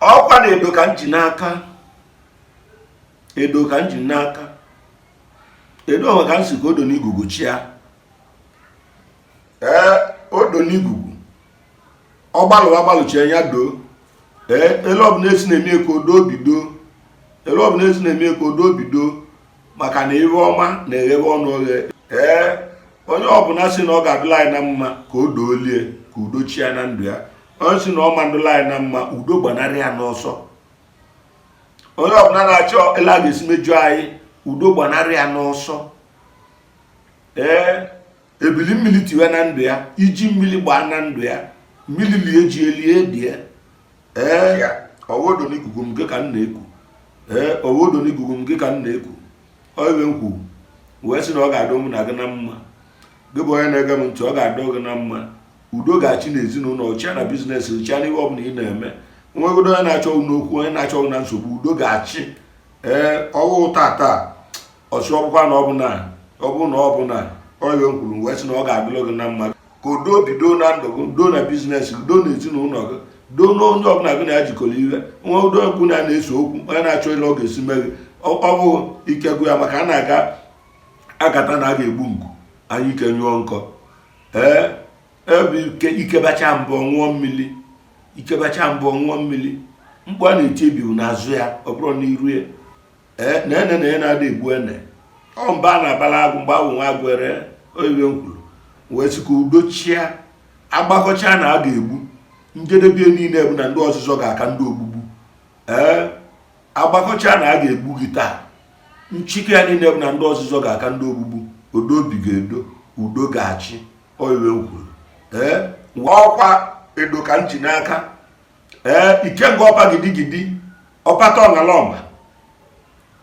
ọkwa na edo ka m ji n'aka edo ka m ji n'aka edo onwe ka m si ka odo n'igugu chia odo n'igugu ọgbalụchie ya doo ele ọbụla esi na-eme ka odo bido ele ọbụla esi na-eme ka odo bido maka na ihe ọma na-eghebe ọnụ oghe onye ọbụla si na ọ ga-adụla anyị na mma ka o doolie ka udo chia na ndụ ya onye si na ọ ma ndụla anyị na mma udo gbanarị ya n'ọsọ onye ọbụla na-achọ ele a ga-esi mejuo anyị udo gbanarị ya n'ọsọ ebili mmiri tiwe na ndụ ya iji mmiri gbaa na ndụ ya mmiri lie ji elie die ọwodo n'ikuku m nke ka m na-ekwu ọwodo n'ikuku m nke ka m na-ekwu oiwe nkwu wee sị na ọ ga-adọ m na gị na mma gị bụ onye na-ege m ntị ọ ga-adọ gị na mma udo ga-achị n'ezinụlọ ọchịa na biznes ọchịa n'ihe ọbụla ị na-eme nwegodo onye na-achọ n'okwu onye na-achọ na nsogbu udo ga-achị ọwụ tata ọchị ọbụkwa na ọbụna oiwe nkwuru wee sị na ọ ga-adịlụ gị na mma ka udo bido na ndụ gị do na biznes gị do na ezinụlọ gị do na onye ọbụla gị na-ejikọrọ ihe nwe udo nkwu na-eso okwu onye na-achọ ile ọ ga-esi meghe ọ bụ ike gụ ya maka a na-aga akata na a ga-egbu nku anyị ike nyụọ nkọ ebe ikebacha mbụ ṅụọ mmiri ikebacha mbụ ṅụọ mmiri mkpu a na-eti ebiwu n'azụ ya ọ bụrụ n'iru ya na ene na ya na-ada egbu ene ọ mba a na-abala agụ mgbe ahụ nwa agwere oiwe nkwuru wee sị ka udo chia agbakọcha na a ga-egbu njedebe niile bụ na ndị ọzụzọ ga-aka ndị ogbugbu agbakọcha na a ga-egbu gị taa nchike ya niile bụ na ndị ọzụzọ ga-aka ndị ogbugbu odo obi ga-edo udo ga-achị oiwe nkwuru ọkwa edo ka m ji n'aka ikenga ọpa gidigidi ọpata ọnalọma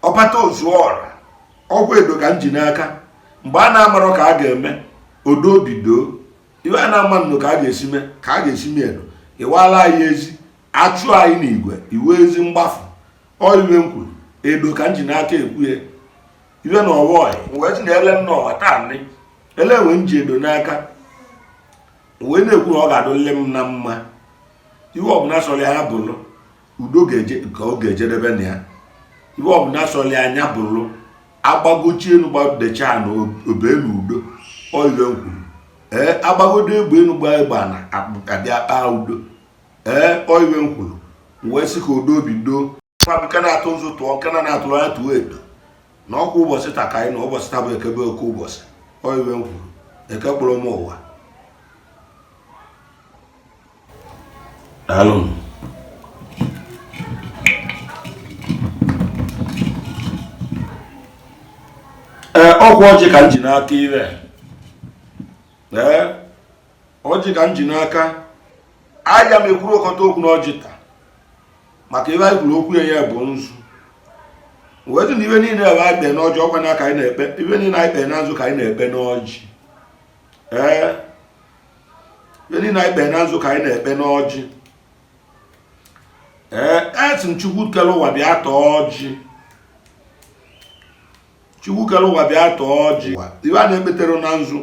ọpata ozuọra ọgwụ edo ka m ji n'aka mgbe a na-amarọ ka a ga-eme odo bido iwe a na-ama nnụ ka a ga-esi mee edo iwala anyị ezi achụ anyị n'igwe iwe ezi mgbafu oiwe nkwuru edo ka m ji n'aka ekwuhe iwe na ọwọị wee ji na ele m n'ọwa taa nị ele enwe m ji edo n'aka wee na-ekwu na ọ ga-adụle m na mma iwe ọbụla sọrọ ya bụrụ udo ka ọ ga-ejedebe na ya iwe ọbụla sọrọ ya anya bụrụ agbagochi enu gbadecha na obe na udo oiwe nkwuru agbagodo egbe enu gba egbe na adị akpa udo oiwe nkwuru wee sị ka udo bido nke na-atụ nzu tụọ nke na-atụrụ anya tụọ edo na ọkwa ụbọchị taka anyị na ụbọchị taa bụ ekebe oke ụbọchị oiwe nkwuru eke kpọrọ m ụwa daalụ. ọkwa ọjị ka m ji n'aka ire ọjị ka m ji n'aka aya m ekwuru ọkọta okwu na ọjị taa maka ebe anyị kwuru okwu ya bụ nzu wee dị na ibe niile ebe anyị kpe n'ọjị ọkwa n'aka anyị na-ekpe ibe niile anyị kpe na nzu ka anyị na-ekpe n'ọjị ibe niile anyị kpe na nzu ka anyị na-ekpe n'ọjị esi m Chukwu kere ụwa bịa tọọ ọjị Chukwu kere ụwa bịa tọọ ọjị ibe a na-ekpetere na nzu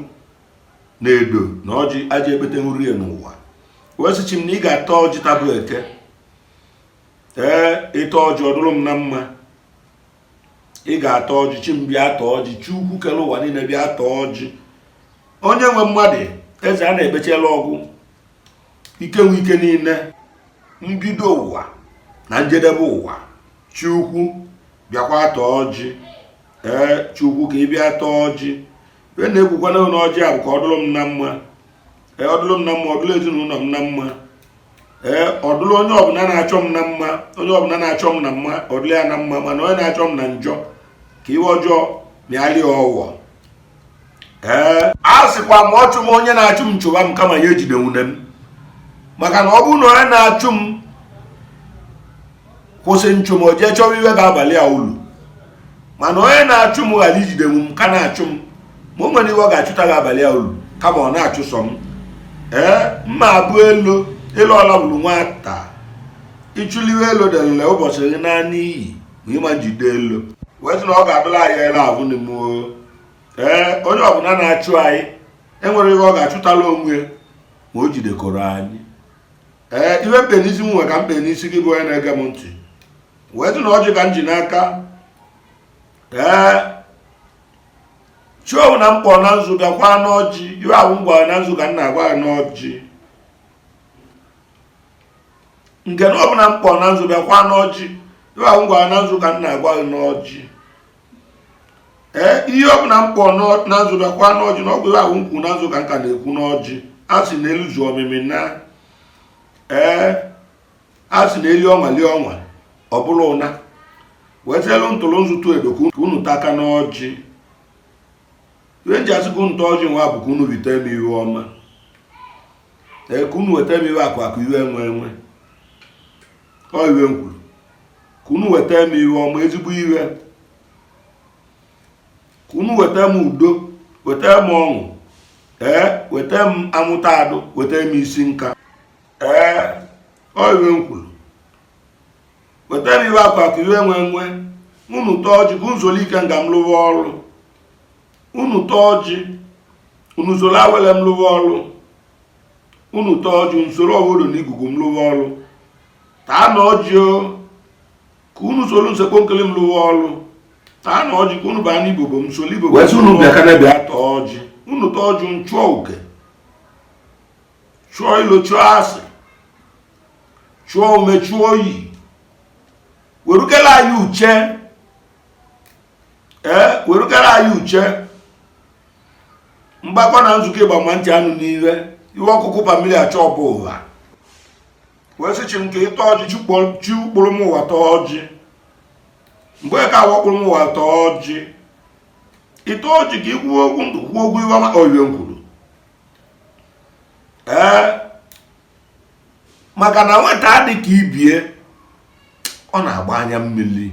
na edo na ọjị aja ekpete nri n'ụwa wee sị chi m na ị ga-ata ọjị tabụ eke ịta ọjị ọdụrụ m na mma ị ga-ata ọjị chi m bịa tọọ ọjị Chukwu kere ụwa niile bịa tọọ ọjị onye nwe mmadụ eze a na-ekpechela ọgwụ ike nwe ike niile mbido ụwa na njedebe ụwa Chukwu bịakwa tọọ ọjị Chukwu ka ị bịa tọọ ọjị e na-ekwukwana na ọjị a bụ ka ọ dụrụ m na mma ọ dụrụ m na mma ọ dụrụ ezinụlọ m na mma ọ dụrụ onye ọbụla na-achọ m na mma onye ọbụla na-achọ m na mma ọ dụrụ ya na mma mana onye na-achọ m na njọ ka iwe ọjọọ mịarịa ọwụwa a sịkwa ma ọ chụ m onye na-achụ m chụba m kama ya ejide nwune m maka na ọ bụrụ na onye na-achụ m kwụsị nchụ m o jee chọwa iwe ga-abalị a ulu mana onye na-achụ m ghara ijide m ka na-achụ m ma o nwere iwe ọ ga-achụta ga-abalị a ulu kama ọ na-achụsọ m mma abụ elu ọla gburu nwata ịchụliwe elu delele ụbọchị gị naanị iyi ma ịma njide elu wee sị na ọ ga-abụla anyị ele ahụ n'ime onye ọbụla na-achụ anyị enwere ihe ọ ga-achụtala onwe ma o jidekọrọ anyị iwe mkpe n'isi m nwe ka mkpe n'isi gị bụ onye na-ege m ntị wee sị na ọjị ka m ji n'aka chi ọbụ na mkpọ na nzu bịakwa n'ọjị iwe ahụ m gwara na nzu ka m na-agwa ya n'ọjị nke na ọbụla mkpọ na nzu bịakwa n'ọjị iwe ahụ m gwara na nzu ka m na-agwa ya n'ọjị ihe ọbụla mkpọ na nzu bịakwa n'ọjị na ọgwụ iwe ahụ m kwu na nzu ka m ka na-ekwu n'ọjị a sị na elu zu omimi na a sị na eli ọnwa lie ọnwa ọ bụla ụna wetelu ntụrụ nzụtụ edo ka unu taka n'ọjị ihe nji asị ka unu ta ọjị nwa bụ ka unu bite m iwe ọma ka unu weta m iwe akụ akụ iwe enwe ọ iwe m kwuru ka unu weta m iwe ọma ezigbo iwe ka unu weta m udo weta m ọṅụ weta m amụta adụ weta m isi nka ọ iwe m kwuru weta m iwe akụ akụ iwe enwe unu tọọ ọjị ka unu ike nga m lụwa ọrụ unu tọọ ọjị unu zoro awele m lụwa ọrụ unu tọọ ọjị nsoro ọhụrụ na igugu m lụwa ọrụ taa na ọjị ka unu soro nsekpo nkele m lụwa ọrụ taa na ọjị ka unu baa n'ibobo m soro ibobo unu bịa ka na-ebịa tọọ ọjị unu tọọ ọjị chụọ uke chụọ ilo chụọ asị chụọ ume chụọ oyi werukela anyị uche werukela anyị uche mgbakọ na nzukọ ịgba ma ntị anụ n'iwe iwe ọkụkụ famili achọ ọbụ ụwa wee sị chi m ka ịtọ ọjị chi ụkpụrụ m ụwa tọọ ọjị mgbe ka awakpụrụ m ụwa tọọ ọjị ịtọ ọjị ka ikwuo okwu ndụ kwuo okwu iwe ọma oyiwe m kwuru maka na nweta adị ka ibie ọ na-agba anya mmiri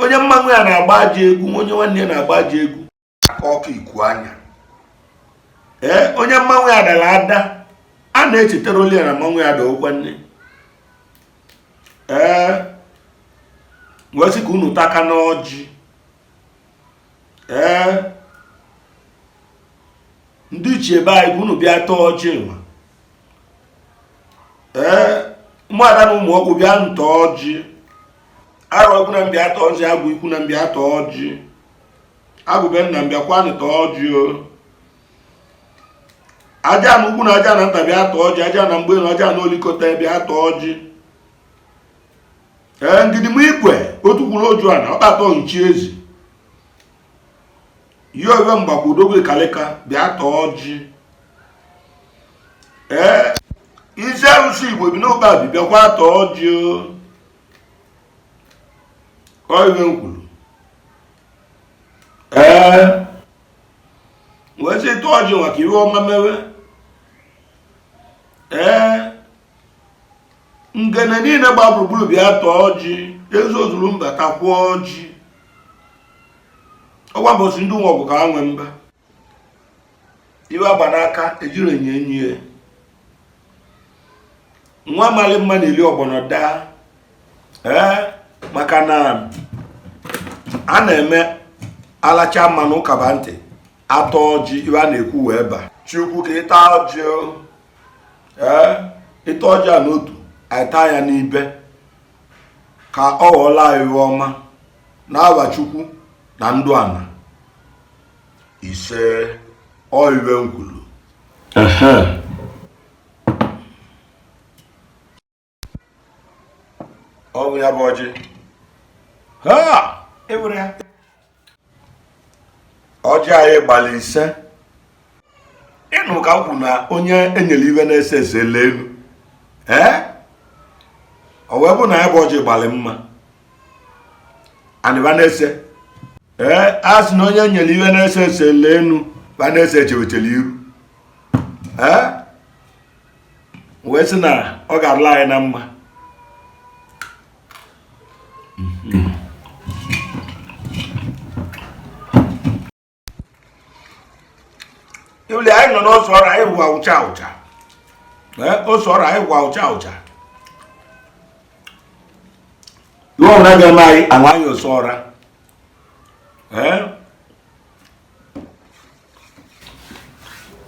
onye mmanwụ ya na-agba aja egwu onye nwanne ya na-agba aja egwu aka ọkụ iku anya onye mmanwụ ya dara ada a na-echetara oli ya na mmanwụ ya daokwa nne wee sị ka unu taka n'ọjị ndị ichie be anyị ka unu bịa tọọ ọjị nwa ụmụada na ụmụ ọkụ bịa ntọ ọjị arụ ọgwụ na mbịa tọọ ọjị agwụ ikwu na mbịa tọọ ọjị agwụbe nna mbịa kwanụ tọọ ọjị aja na ugwu na aja na nta bịa tọọ ọjị aja na mgbe na aja na olikọta bịa tọọ ọjị ngidi m ikwe otu kwuru oju a na ọkpatọ nchi ezi ihe owe mgbakwa udogwe kalịka bịa tọọ ọjị isi arụsị igbo bi n'ụba bi bịakwa tọọ ọjị ọ iwe m kwuru ọjị maka iwe ọma mewe. Ngene niile gba gburugburu bịa tọọ ọjị, ezozuru mba takwuo ọjị. Ọgwa mbọsị ndị nwa ọgụ ka ha nwe mba. Iwe agba n'aka ejiri enye enyi ya. Nwa mali mma na-eli ọgbọnọ daa. Maka na a na-eme alacha mmanụ ụkaba ntị atọ ọjị iwe a na-ekwu wee ba. Chukwu ka ịta ọjị ịta ọjị a n'otu anyị taa ya n'ibe ka ọ ghọọla anyị iwe ọma n'aha Chukwu na ndụ ana. Ise ọ iwe nkwulu. Ọ bụ ya bụ ọjị. Ewere ya. Ọjị anyị gbalị ise. Ịnụ ka m kwuru na onye enyere iwe na-ese ese elu. Ọ wee bụ na ya bụ ọjị gbalị mma. Anị ba na-ese. A sị na onye enyere iwe na-ese ese elu ba na-ese echewechele iru. Wee sị na ọ ga-arụla anyị na mma. Iwuli anyị nọ n'ọsọ ọrụ anyị hụwa ụcha ụcha. Ọsọ ọrụ anyị hụwa ụcha ụcha. Iwe ọbụla ga-eme anyị aṅụ anyị ọsọ ọra.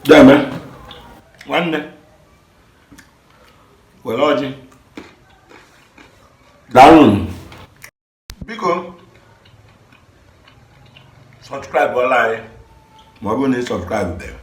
Deme nwanne were ọjị daalụ. Biko subscribe ọla anyị ma ọ bụrụ na ị subscribe bere.